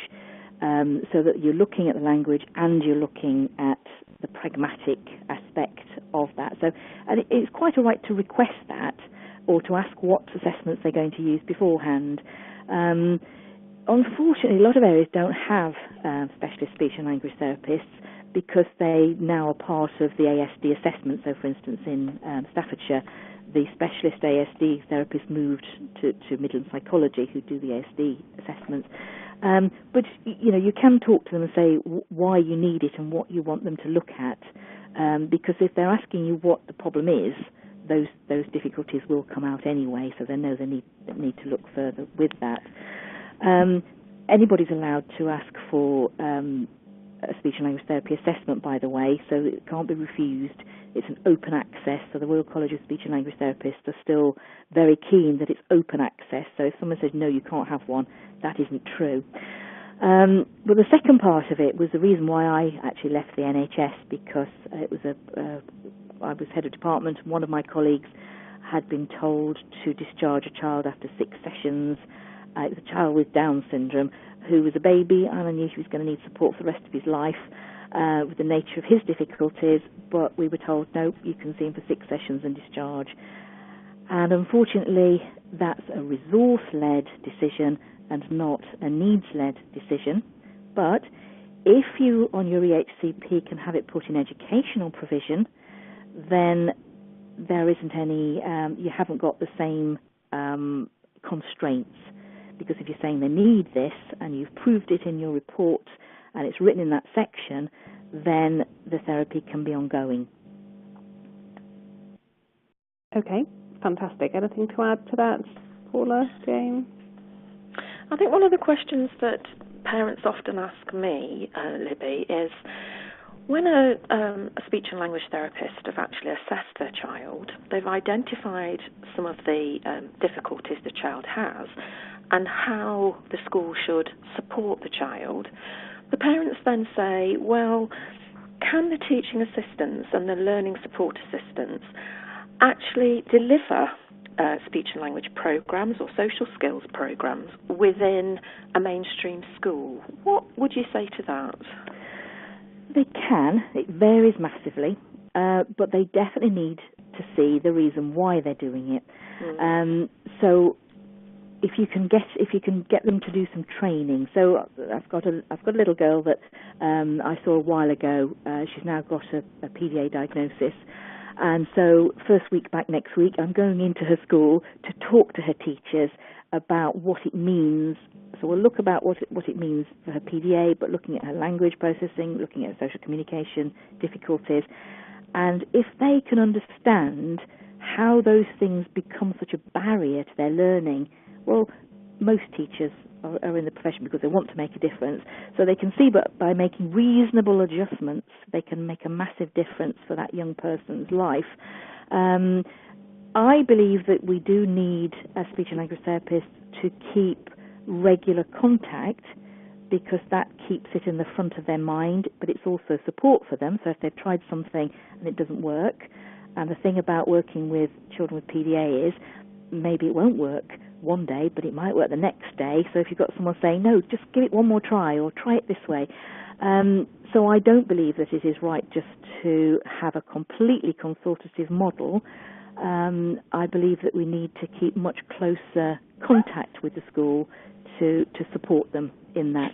so that you're looking at the language and you're looking at the pragmatic aspect of that. So, and it's quite all right to request that or to ask what assessments they're going to use beforehand. Unfortunately, a lot of areas don't have specialist speech and language therapists, because they now are part of the ASD assessment. So, for instance, in Staffordshire, the specialist ASD therapists moved to Midland Psychology, who do the ASD assessments. But, you can talk to them and say why you need it and what you want them to look at, because if they're asking you what the problem is, those difficulties will come out anyway, so they know they need to look further with that. Anybody's allowed to ask for a speech and language therapy assessment, by the way, so it can't be refused. It's an open access, so the Royal College of Speech and Language Therapists are still very keen that it's open access, so if someone says, no, you can't have one, that isn't true. But the second part of it was the reason why I actually left the NHS, because it was I was head of department, and one of my colleagues had been told to discharge a child after 6 sessions, it was a child with Down syndrome who was a baby, and I knew he was going to need support for the rest of his life with the nature of his difficulties, but we were told, no, you can see him for 6 sessions and discharge. And unfortunately, that's a resource-led decision and not a needs-led decision. But if you, on your EHCP, can have it put in educational provision, then there isn't any, you haven't got the same constraints. Because if you're saying they need this and you've proved it in your report and it's written in that section, then the therapy can be ongoing. Okay, fantastic. Anything to add to that, Paula, Jane? I think one of the questions that parents often ask me, Libby, is when a speech and language therapist have actually assessed their child, they've identified some of the difficulties the child has and how the school should support the child. The parents then say, well, can the teaching assistants and the learning support assistants actually deliver speech and language programs or social skills programs within a mainstream school? What would you say to that? They can. It varies massively, but they definitely need to see the reason why they're doing it. So if you can get them to do some training. So I've got a little girl that I saw a while ago. She's now got a PDA diagnosis. And so first week back next week, I'm going into her school to talk to her teachers about what it means. So we'll look about what it means for her PDA, but looking at her language processing, looking at her social communication difficulties. And if they can understand how those things become such a barrier to their learning, well, most teachers are in the profession because they want to make a difference. So they can see, but by making reasonable adjustments, they can make a massive difference for that young person's life. I believe that we do need a speech and language therapist to keep regular contact because that keeps it in the front of their mind, but it's also support for them. So if they've tried something and it doesn't work, and the thing about working with children with PDA is maybe it won't work one day, but it might work the next day. So if you've got someone saying, no, just give it one more try or try it this way. So I don't believe that it is right just to have a completely consultative model. I believe that we need to keep much closer contact with the school to support them in that.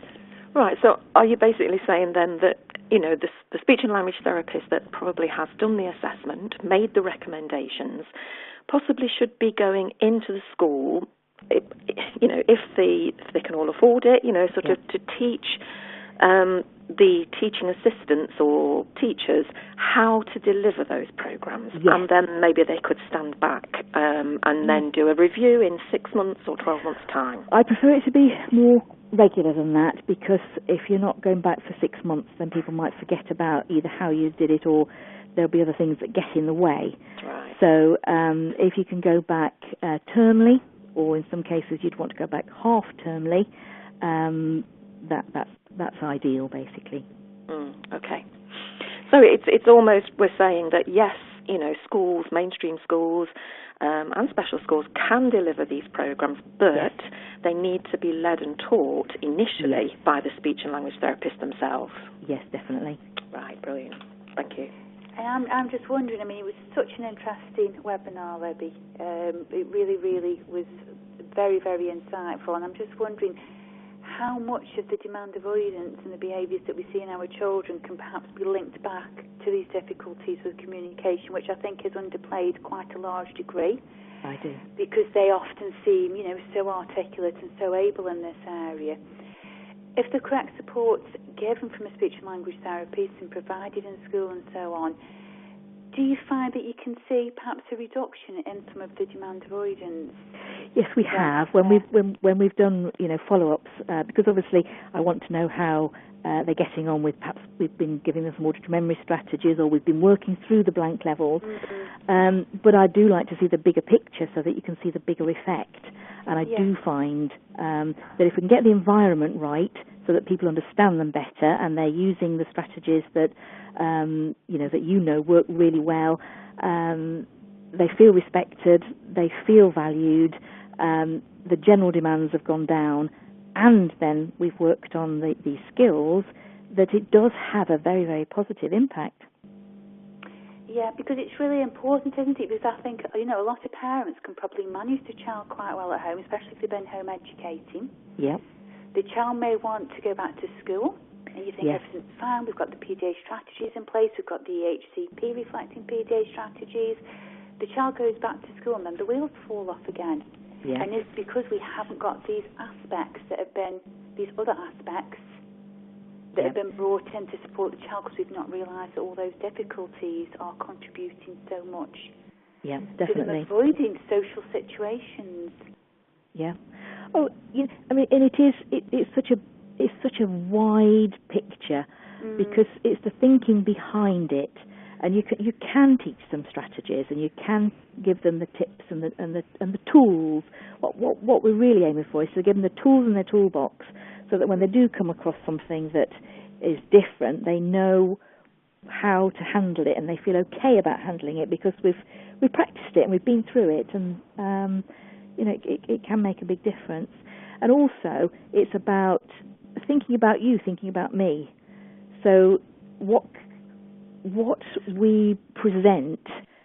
Right, so are you basically saying then that, you know, the speech and language therapist that probably has done the assessment, made the recommendations, possibly should be going into the school, you know, if they can all afford it, you know, sort of to teach the teaching assistants or teachers how to deliver those programs. Yes. And then maybe they could stand back and then do a review in 6 months or 12 months' time. I prefer it to be more regular than that, because if you're not going back for 6 months, then people might forget about either how you did it or there'll be other things that get in the way. Right. So if you can go back termly, or in some cases you'd want to go back half-termly, that's ideal, basically. Okay. So it's almost, we're saying that yes, you know, schools, mainstream schools and special schools can deliver these programs, but they need to be led and taught initially by the speech and language therapists themselves. Yes, definitely. Right, brilliant. Thank you. And I'm just wondering, I mean, it was such an interesting webinar, Libby. It really, really was very, very insightful. And I'm just wondering how much of the demand avoidance and the behaviours that we see in our children can perhaps be linked back to these difficulties with communication, which I think is underplayed quite a large degree. I do. Because they often seem, you know, so articulate and so able in this area. If the correct support's given from a speech and language therapist and provided in school and so on, do you find that you can see perhaps a reduction in some of the demand avoidance? Yes, we have. When we've done, you know, follow-ups, because obviously I want to know how they're getting on with, perhaps we've been giving them some auditory memory strategies, or we've been working through the blank levels. But I do like to see the bigger picture so that you can see the bigger effect. And I do find that if we can get the environment right, so that people understand them better and they're using the strategies that work really well, they feel respected, they feel valued, the general demands have gone down, and then we've worked on these skills, that it does have a very, very positive impact. Yeah, because it's really important, isn't it? Because I think, a lot of parents can probably manage the child quite well at home, especially if they've been home educating. Yeah. The child may want to go back to school, and you think everything's fine, we've got the PDA strategies in place, we've got the EHCP reflecting PDA strategies. The child goes back to school and then the wheels fall off again. Yeah. And it's because we haven't got these aspects that have been, these other aspects that have been brought in to support the child, because we've not realised that all those difficulties are contributing so much Yeah, definitely. to them avoiding social situations. Yeah. Oh, and it's such a wide picture, because it's the thinking behind it, and you can teach them strategies, and you can give them the tips and the tools. What we're really aiming for is to give them the tools in their toolbox, so that when they do come across something that is different, they know how to handle it, and they feel okay about handling it, because we've practiced it and we've been through it, and it can make a big difference. And also, it's about thinking about you, thinking about me. So what we present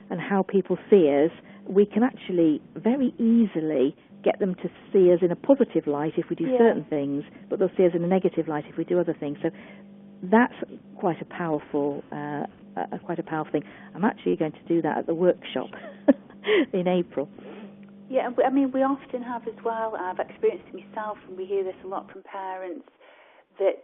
and how people see us, we can actually very easily get them to see us in a positive light if we do certain things, but they'll see us in a negative light if we do other things. So that's quite a powerful thing. I'm actually going to do that at the workshop in April. Yeah, I mean, we often have as well, I've experienced it myself, and we hear this a lot from parents, that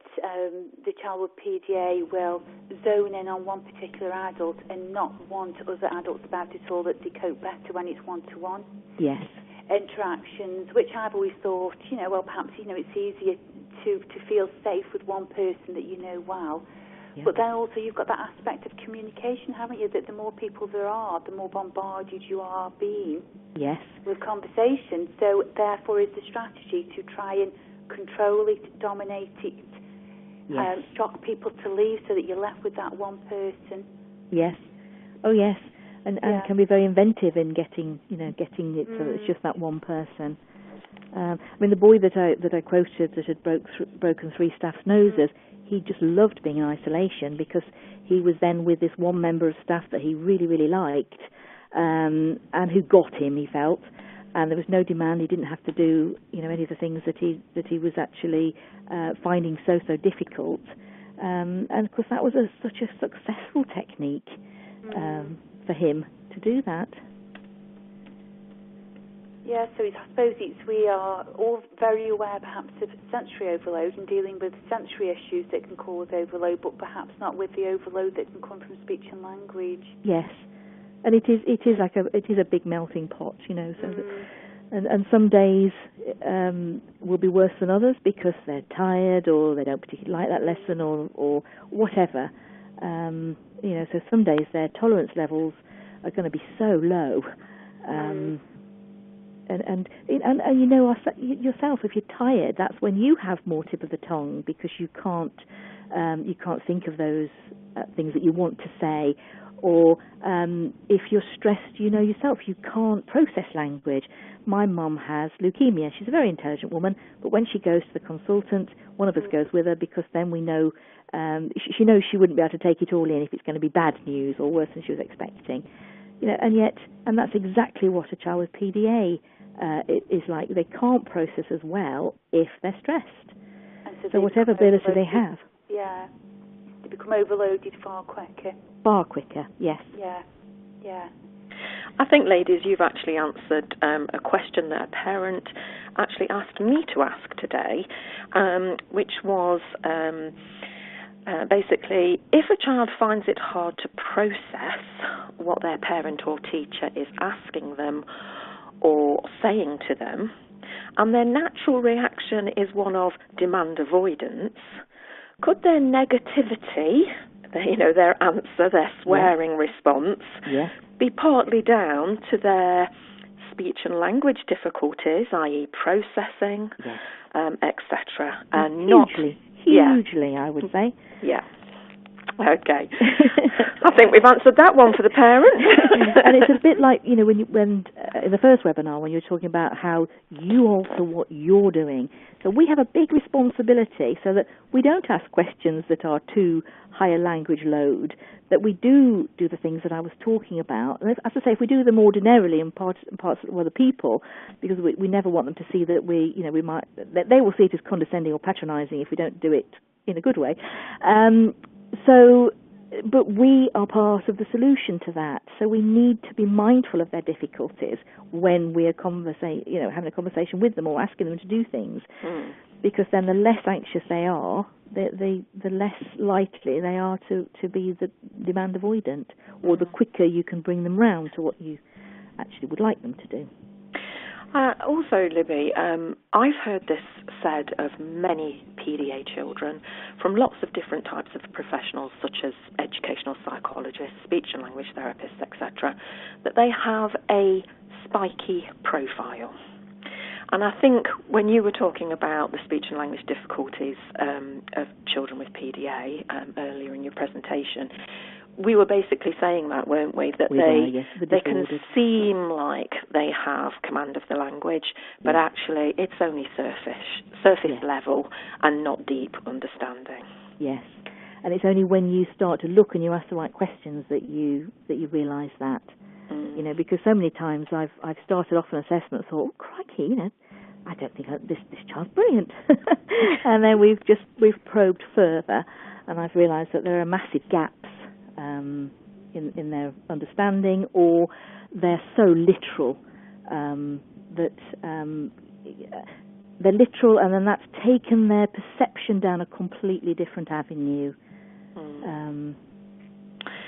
the child with PDA will zone in on one particular adult and not want other adults about it, or that they cope better when it's one-to-one. Yes. Interactions, which I've always thought, perhaps, it's easier to feel safe with one person that you know well. Yeah. But then also you've got that aspect of communication, haven't you, that the more people there are, the more bombarded you are being with conversation. So therefore is the strategy to try and control it, dominate it, shock people to leave, so that you're left with that one person. Yes. Oh, yes. And can be very inventive in getting it so that it's just that one person. The boy that I quoted that had broken 3 staff's noses, he just loved being in isolation, because he was then with this one member of staff that he really, really liked, and who got him, he felt, and there was no demand. He didn't have to do any of the things that he was actually finding so difficult, and of course that was such a successful technique for him to do that. Yeah, so I suppose we are all very aware perhaps of sensory overload and dealing with sensory issues that can cause overload, but perhaps not with the overload that can come from speech and language. Yes, and it is a big melting pot, so and some days will be worse than others because they're tired, or they don't particularly like that lesson, or whatever. So some days their tolerance levels are going to be so low. And yourself, if you're tired, that's when you have more tip of the tongue, because you can't think of those things that you want to say, or if you're stressed, yourself, you can't process language. My mum has leukemia. She's a very intelligent woman, but when she goes to the consultant, one of us goes with her, because then we know she knows she wouldn't be able to take it all in if it's going to be bad news or worse than she was expecting. And that's exactly what a child with PDA is like. They can't process as well if they're stressed. And so whatever ability they have. Yeah. They become overloaded far quicker. Far quicker, yes. Yeah. I think, ladies, you've actually answered a question that a parent actually asked me to ask today, which was basically, if a child finds it hard to process what their parent or teacher is asking them or saying to them, and their natural reaction is one of demand avoidance, could their negativity, their answer, their swearing response, be partly down to their speech and language difficulties, i.e. processing, etc., and hugely, I would say. Yeah. Okay. I think we've answered that one for the parents. And it's a bit like, you know, when in the first webinar, when you were talking about how you alter what you're doing. So we have a big responsibility so that we don't ask questions that are too high a language load, that we do the things that I was talking about. And as I say, if we do them ordinarily in parts of other people, because we never want them to see that we might, they will see it as condescending or patronising if we don't do it in a good way. But we are part of the solution to that. So we need to be mindful of their difficulties when we're having a conversation with them or asking them to do things. Because then the less anxious they are, the less likely they are to be the demand avoidant, or the quicker you can bring them round to what you actually would like them to do. Also, Libby, I've heard this said of many PDA children from lots of different types of professionals, such as educational psychologists, speech and language therapists, etc., that they have a spiky profile. And I think when you were talking about the speech and language difficulties of children with PDA earlier in your presentation, we were basically saying that, weren't we? That they can seem like they have command of the language, but actually it's only surface level and not deep understanding. Yes, and it's only when you start to look and you ask the right questions that you realise that. You know, because so many times I've started off an assessment and thought, oh, crikey, you know, I don't think this child's brilliant, and then we've probed further, and I've realised that there are massive gaps in their understanding, or they're so literal that they're literal, and then that's taken their perception down a completely different avenue.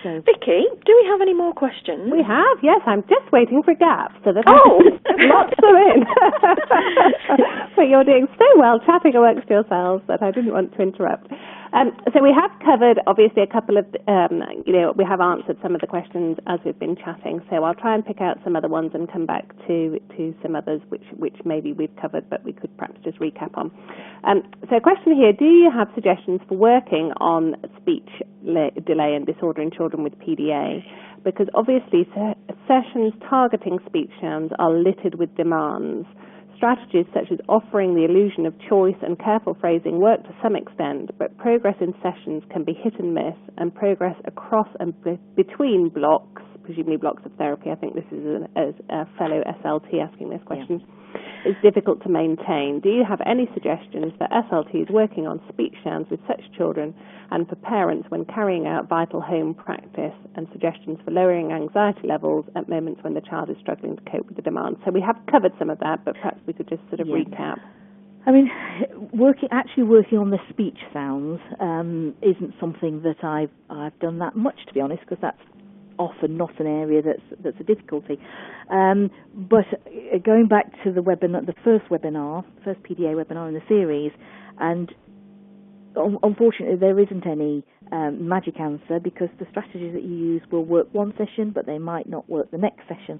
So, Vicky, do we have any more questions? We have, yes. I'm just waiting for gaps. So there's lots are in. But you're doing so well chatting amongst yourselves that I didn't want to interrupt. So we have covered, obviously, a couple of, we have answered some of the questions as we've been chatting. So I'll try and pick out some other ones and come back to some others which maybe we've covered, but we could perhaps just recap on. So a question here, do you have suggestions for working on speech delay and disorder in children with PDA? Because obviously sessions targeting speech sounds are littered with demands. Strategies such as offering the illusion of choice and careful phrasing work to some extent, but progress in sessions can be hit and miss, and progress across and between blocks, presumably blocks of therapy, I think this is a fellow SLT asking this question, is difficult to maintain. Do you have any suggestions for SLTs working on speech sounds with such children, and for parents when carrying out vital home practice, and suggestions for lowering anxiety levels at moments when the child is struggling to cope with the demands? So we have covered some of that, but perhaps we could just sort of recap. I mean, working on the speech sounds isn't something that I've done that much, to be honest, because that's often not an area that's a difficulty. But going back to the webinar, the first PDA webinar in the series, and unfortunately there isn't any magic answer, because the strategies that you use will work one session, but they might not work the next session.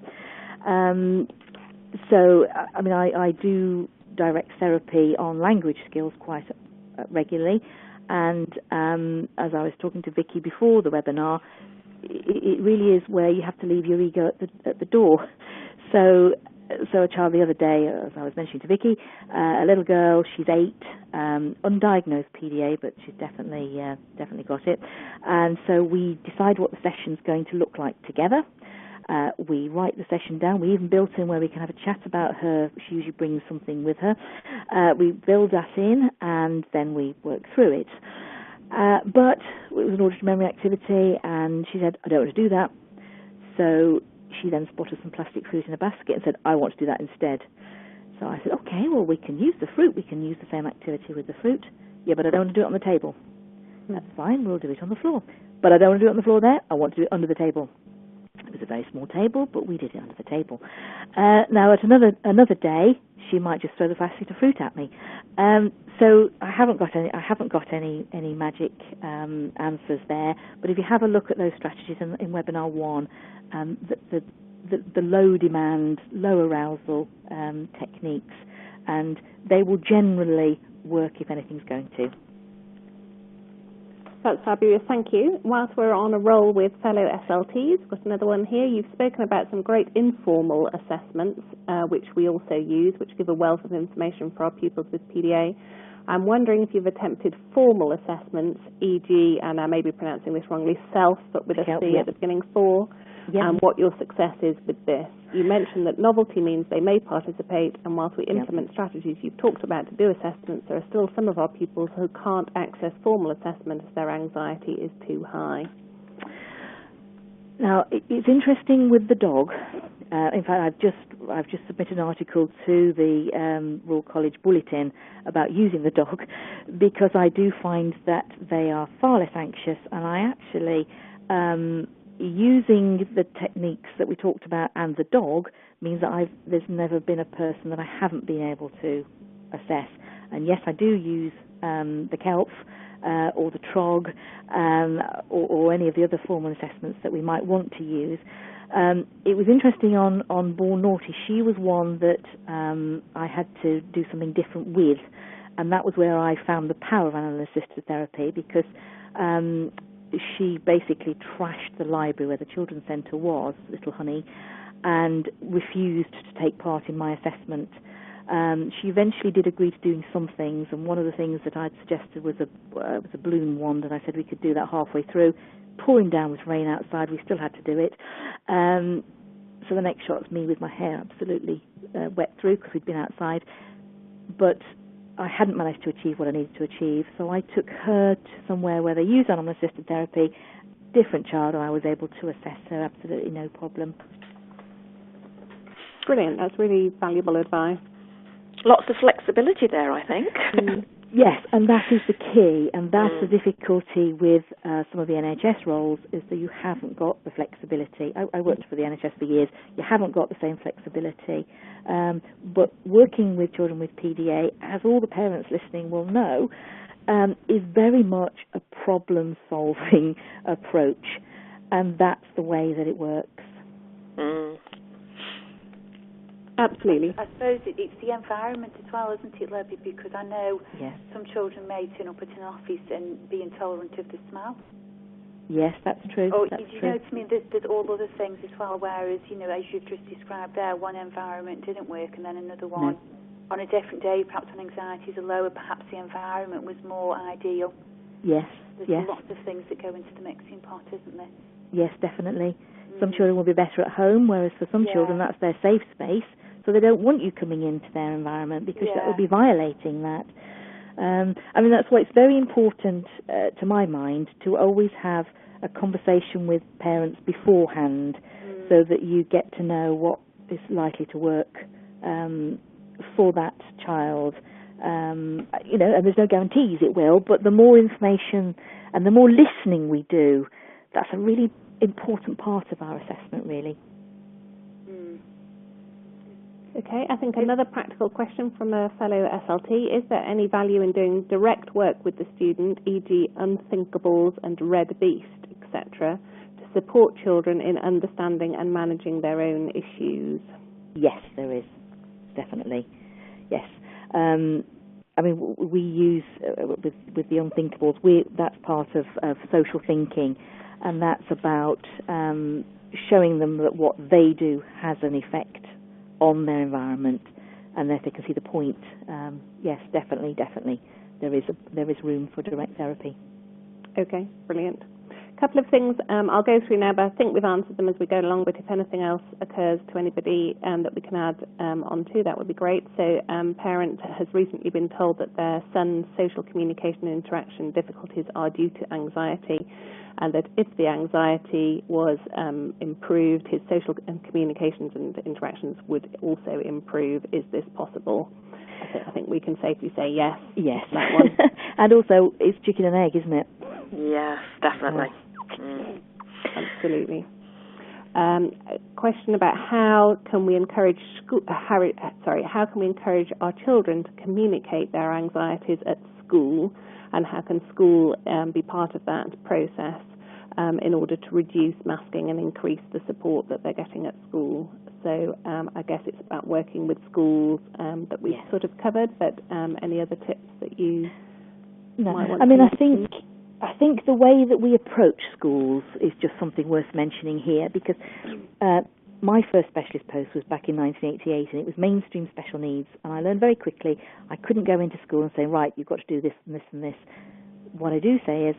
So, I mean, I do direct therapy on language skills quite regularly, and as I was talking to Vicky before the webinar, it really is where you have to leave your ego at the door. So a child the other day, as I was mentioning to Vicky, a little girl, she's 8, undiagnosed PDA, but she's definitely got it. And so we decide what the session's going to look like together. We write the session down. We even built in where we can have a chat about her. She usually brings something with her. We build that in, and then we work through it. But it was an auditory memory activity, and she said, I don't want to do that. So she then spotted some plastic fruit in a basket and said, I want to do that instead. So I said, okay, well, we can use the fruit. We can use the same activity with the fruit. Yeah, but I don't want to do it on the table. That's fine, we'll do it on the floor. But I don't want to do it on the floor there. I want to do it under the table. It was a very small table, but we did it under the table. Now, at another day, she might just throw the basket of fruit at me. So I haven't got any magic answers there. But if you have a look at those strategies in webinar 1, the low demand, low arousal techniques, and they will generally work if anything's going to. That's fabulous, thank you. Whilst we're on a roll with fellow SLTs, we've got another one here. You've spoken about some great informal assessments, which we also use, which give a wealth of information for our pupils with PDA. I'm wondering if you've attempted formal assessments, e.g., and I may be pronouncing this wrongly, SELF, but with a C at the beginning, for, and what your success is with this. You mentioned that novelty means they may participate, and whilst we implement strategies you've talked about to do assessments, there are still some of our pupils who can't access formal assessment as their anxiety is too high. Now, it's interesting with the dog. In fact, I've just submitted an article to the Royal College Bulletin about using the dog, because I do find that they are far less anxious, and I actually, using the techniques that we talked about and the dog means that there's never been a person that I haven't been able to assess. And yes, I do use the KELF or the TROG or any of the other formal assessments that we might want to use. It was interesting on Born Naughty. She was one that I had to do something different with, and that was where I found the power of animal-assisted therapy, because she basically trashed the library where the children's centre was, Little Honey, and refused to take part in my assessment. She eventually did agree to doing some things, and one of the things that I'd suggested was a balloon wand, and I said we could do that halfway through. Pouring down with rain outside, we still had to do it. So the next shot's me with my hair absolutely wet through because we'd been outside. But I hadn't managed to achieve what I needed to achieve, so I took her to somewhere where they use animal-assisted therapy, different child, and I was able to assess her absolutely no problem. Brilliant, that's really valuable advice. Lots of flexibility there, I think. Yes, and that is the key, and that's the difficulty with some of the NHS roles, is that you haven't got the flexibility. I worked for the NHS for years. You haven't got the same flexibility. But working with children with PDA, as all the parents listening will know, is very much a problem-solving approach, and that's the way that it works. Absolutely. I suppose it's the environment as well, isn't it, Libby? Because I know some children may turn up at an office and be intolerant of the smell. Yes, that's true. Or, that's you true. know, to me, there's all other things as well, whereas, you know, as you've just described there, one environment didn't work and then another one. On a different day, perhaps when anxieties are lower, perhaps the environment was more ideal. Yes, There's lots of things that go into the mixing pot, isn't there? Yes, definitely. Some children will be better at home, whereas for some children that's their safe space, so they don't want you coming into their environment because that would be violating that. I mean, that's why it's very important, to my mind, to always have a conversation with parents beforehand so that you get to know what is likely to work for that child. You know, and there's no guarantees it will, but the more information and the more listening we do, that's a really important part of our assessment, really. Okay, I think another practical question from a fellow SLT, is there any value in doing direct work with the student, e.g. unthinkables and red beast, etc., to support children in understanding and managing their own issues? Yes, there is, definitely. Yes. I mean, we use, with the unthinkables, that's part of social thinking, and that's about showing them that what they do has an effect on their environment, and that they can see the point. Yes, definitely, there is room for direct therapy. Okay, brilliant. A couple of things I'll go through now, but I think we've answered them as we go along, but if anything else occurs to anybody that we can add onto, that would be great. So parent has recently been told that their son's social communication and interaction difficulties are due to anxiety, and that if the anxiety was improved, his social and communications and interactions would also improve. Is this possible? I think we can safely say yes. Yes. That one. And also, it's chicken and egg, isn't it? Yes, definitely. Absolutely. A question about how can we encourage how can we encourage our children to communicate their anxieties at school, and how can school be part of that process in order to reduce masking and increase the support that they're getting at school? So I guess it's about working with schools that we've sort of covered, but any other tips that you might want to I mean, I think I think the way that we approach schools is just something worth mentioning here, because my first specialist post was back in 1988, and it was mainstream special needs, and I learned very quickly I couldn't go into school and say, right, you've got to do this and this and this. What I do say is,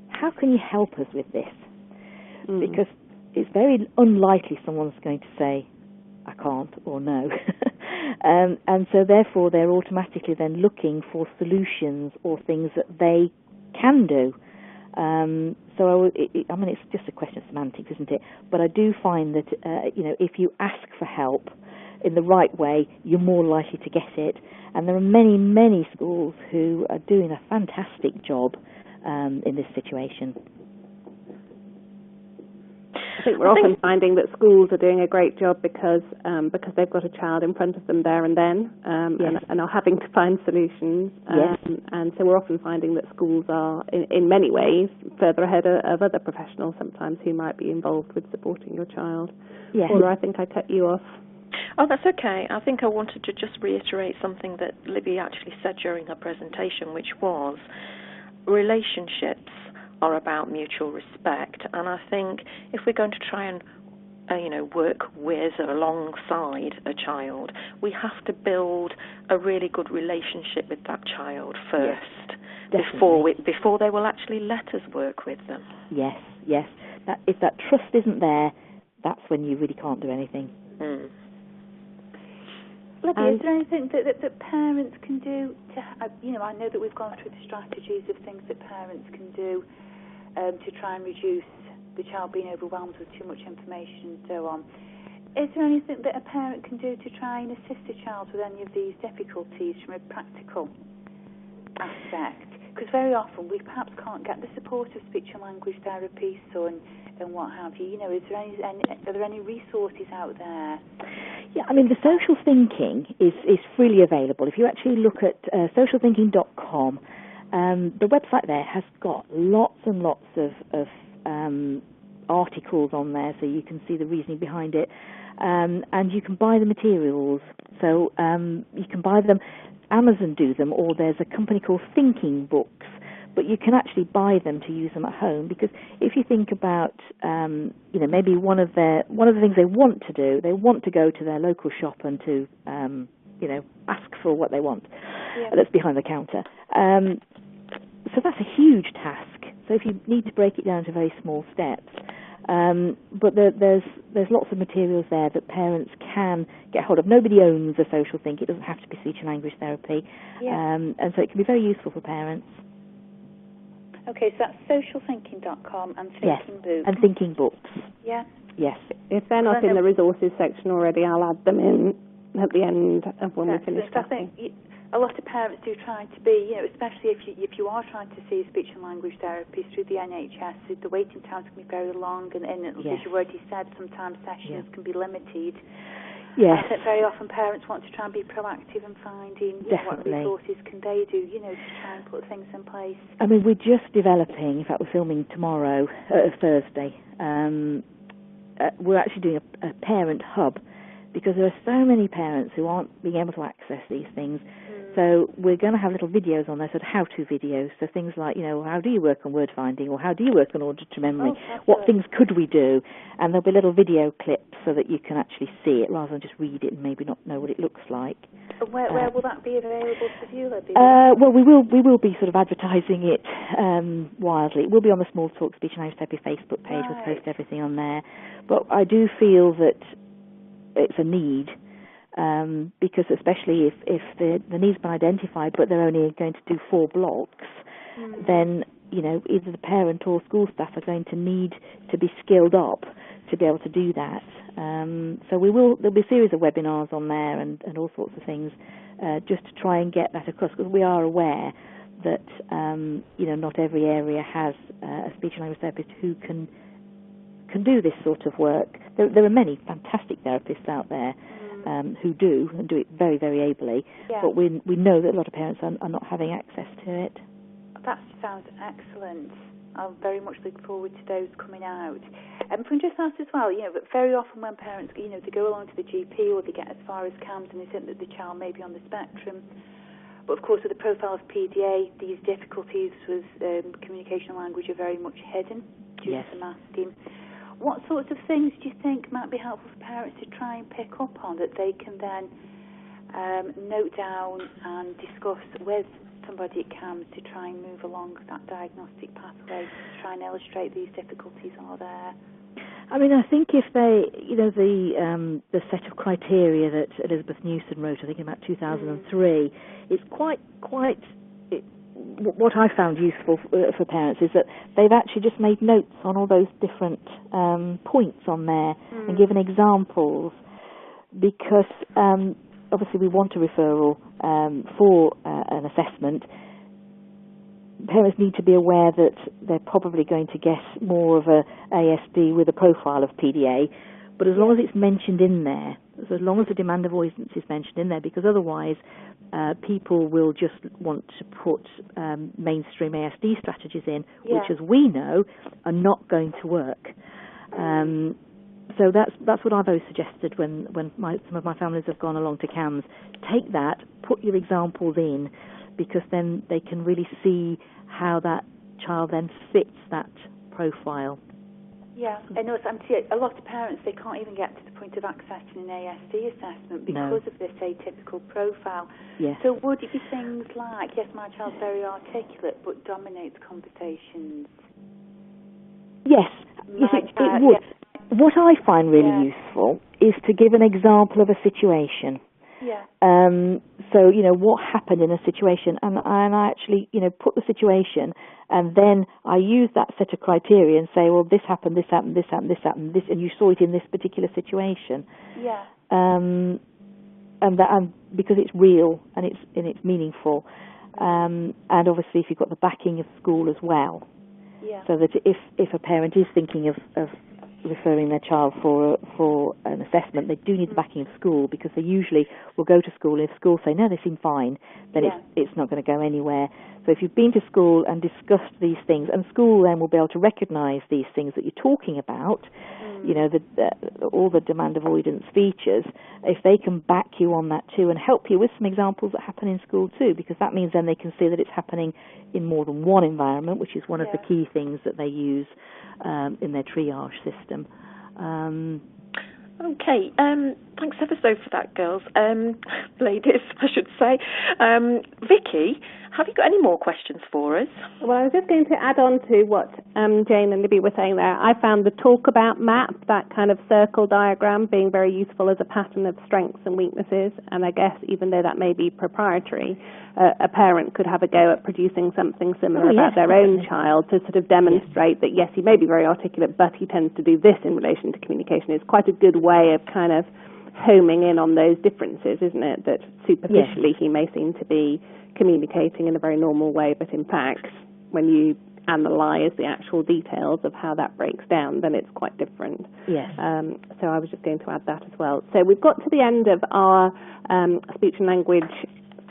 how can you help us with this? Because it's very unlikely someone's going to say, I can't, or no. And so therefore they're automatically then looking for solutions or things that they can do. So it's just a question of semantics, isn't it? But I do find that if you ask for help in the right way, you're more likely to get it. And there are many, many schools who are doing a fantastic job in this situation. I think we're often finding that schools are doing a great job because they've got a child in front of them there and then, and are having to find solutions. And so we're often finding that schools are, in many ways, further ahead of other professionals sometimes who might be involved with supporting your child. Yes. Or I think I cut you off. Oh, that's okay. I think I wanted to just reiterate something that Libby actually said during her presentation, which was relationships are about mutual respect, and I think if we're going to try and work with or alongside a child, we have to build a really good relationship with that child first, before they will actually let us work with them. Yes. If that trust isn't there, that's when you really can't do anything. Libby, is there anything that parents can do to, I know that we've gone through the strategies of things that parents can do to try and reduce the child being overwhelmed with too much information and so on. Is there anything that a parent can do to try and assist a child with any of these difficulties from a practical aspect? Because very often we perhaps can't get the support of speech and language therapists and what have you. Are there any resources out there? Yeah, I mean, the social thinking is freely available. If you actually look at socialthinking.com, the website there has got lots and lots of articles on there, so you can see the reasoning behind it, and you can buy the materials. So you can buy them, Amazon do them, or there's a company called Thinking Books, but you can actually buy them to use them at home, because if you think about maybe one of the things they want to do, they want to go to their local shop and to ask for what they want. That's behind the counter. So that's a huge task. So if you need to break it down to very small steps, but there's lots of materials there that parents can get hold of. Nobody owns a social think. It doesn't have to be speech and language therapy, and so it can be very useful for parents. Okay, so that's socialthinking.com and Thinking Books. Yes, and Thinking Books. Yeah. Yes. If they're not in the resources section already, I'll add them in at the end of when we finish talking. I think a lot of parents do try to be, especially if you are trying to see a speech and language therapist through the NHS, the waiting times can be very long, and as you already said, sometimes sessions can be limited. Yes. I think very often parents want to try and be proactive in finding what resources can they do, to try and put things in place. I mean, we're just developing, in fact we're filming tomorrow, Thursday, we're actually doing a parent hub, because there are so many parents who aren't being able to access these things. So we're going to have little videos on there, sort of how-to videos, so things like, how do you work on word finding, or how do you work on auditory memory, what things could we do, and there'll be little video clips so that you can actually see it rather than just read it and maybe not know what it looks like. And where will that be available to view, Libby? Well, we will be sort of advertising it wildly. It will be on the Smalltalk Speech and Language Therapy Facebook page. We'll post everything on there. But I do feel that it's a need, because especially if the need's been identified but they're only going to do 4 blocks, then either the parent or school staff are going to need to be skilled up to be able to do that. So there'll be a series of webinars on there and all sorts of things, just to try and get that across, because we are aware that not every area has a speech and language therapist who can do this sort of work. There are many fantastic therapists out there who do it very, very ably, but we know that a lot of parents are not having access to it. That sounds excellent. I'll very much look forward to those coming out. And from just ask as well, but very often when parents, they go along to the GP or they get as far as CAMS and they think that the child may be on the spectrum, But of course, with the profile of PDA, these difficulties with communication and language are very much hidden due to the masking. What sorts of things do you think might be helpful for parents to try and pick up on that they can then note down and discuss with somebody at CAMS to try and move along that diagnostic pathway to try and illustrate these difficulties are there? I mean, I think if they, the set of criteria that Elizabeth Newson wrote, I think in about 2003, it's quite. What I found useful for parents is that they've actually just made notes on all those different points on there and given examples, because obviously we want a referral for an assessment. Parents need to be aware that they're probably going to get more of a ASD with a profile of PDA, but as long as it's mentioned in there, so as long as the demand avoidance is mentioned in there, because otherwise people will just want to put mainstream ASD strategies in, which, as we know, are not going to work. So that's what I've always suggested when some of my families have gone along to CAMS. Take that, put your examples in, because then they can really see how that child then fits that profile. Yeah, I know a lot of parents, they can't even get to the point of accessing an ASD assessment because of this atypical profile. Yes. So would it be things like, yes, my child's very articulate but dominates conversations? Yes, it would. Yeah. What I find really useful is to give an example of a situation. Yeah. So, what happened in a situation, and I actually, put the situation, and then I use that set of criteria and say, well, this happened, this happened, this happened, this happened, this, and you saw it in this particular situation. Yeah. And because it's real and it's meaningful, and obviously if you've got the backing of school as well, so that if a parent is thinking of referring their child for an assessment, they do need the backing of school, because they usually will go to school. If school say, no, they seem fine, then it's not going to go anywhere. So if you've been to school and discussed these things, and school then will be able to recognise these things that you're talking about, all the demand avoidance features, if they can back you on that too and help you with some examples that happen in school too, because that means then they can see that it's happening in more than one environment, which is one of the key things that they use in their triage system. Okay, thanks ever so for that, girls. Ladies, I should say. Vicky, have you got any more questions for us? Well, I was just going to add on to what Jane and Libby were saying there. I found the talk about map, that kind of circle diagram, being very useful as a pattern of strengths and weaknesses. And I guess even though that may be proprietary, a parent could have a go at producing something similar about their own child to sort of demonstrate that, yes, he may be very articulate, but he tends to do this in relation to communication. It's quite a good way of kind of homing in on those differences, isn't it? That superficially he may seem to be communicating in a very normal way, but in fact, when you analyse the actual details of how that breaks down, then it's quite different. Yes. So I was just going to add that as well. So we've got to the end of our speech and language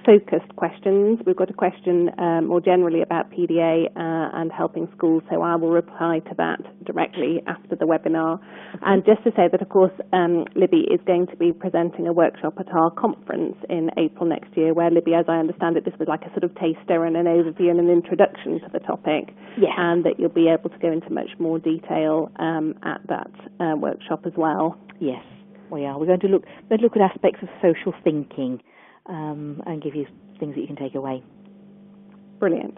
focused questions. We've got a question more generally about PDA and helping schools, so I will reply to that directly after the webinar. And just to say that, of course, Libby is going to be presenting a workshop at our conference in April next year, where, Libby, as I understand it, this was like a sort of taster and an overview and an introduction to the topic, and that you'll be able to go into much more detail at that workshop as well. Yes, we are. We're going to look at aspects of social thinking, and give you things that you can take away. Brilliant.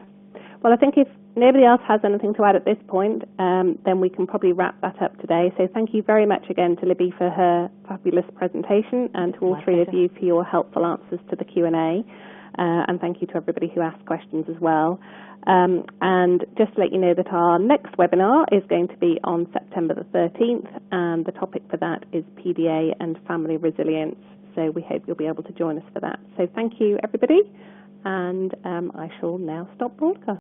Well, I think if nobody else has anything to add at this point, then we can probably wrap that up today. So thank you very much again to Libby for her fabulous presentation, and to all three of you for your helpful answers to the Q&A. And thank you to everybody who asked questions as well. And just to let you know that our next webinar is going to be on September the 13th, and the topic for that is PDA and family resilience. So we hope you'll be able to join us for that. So thank you, everybody, and I shall now stop broadcast.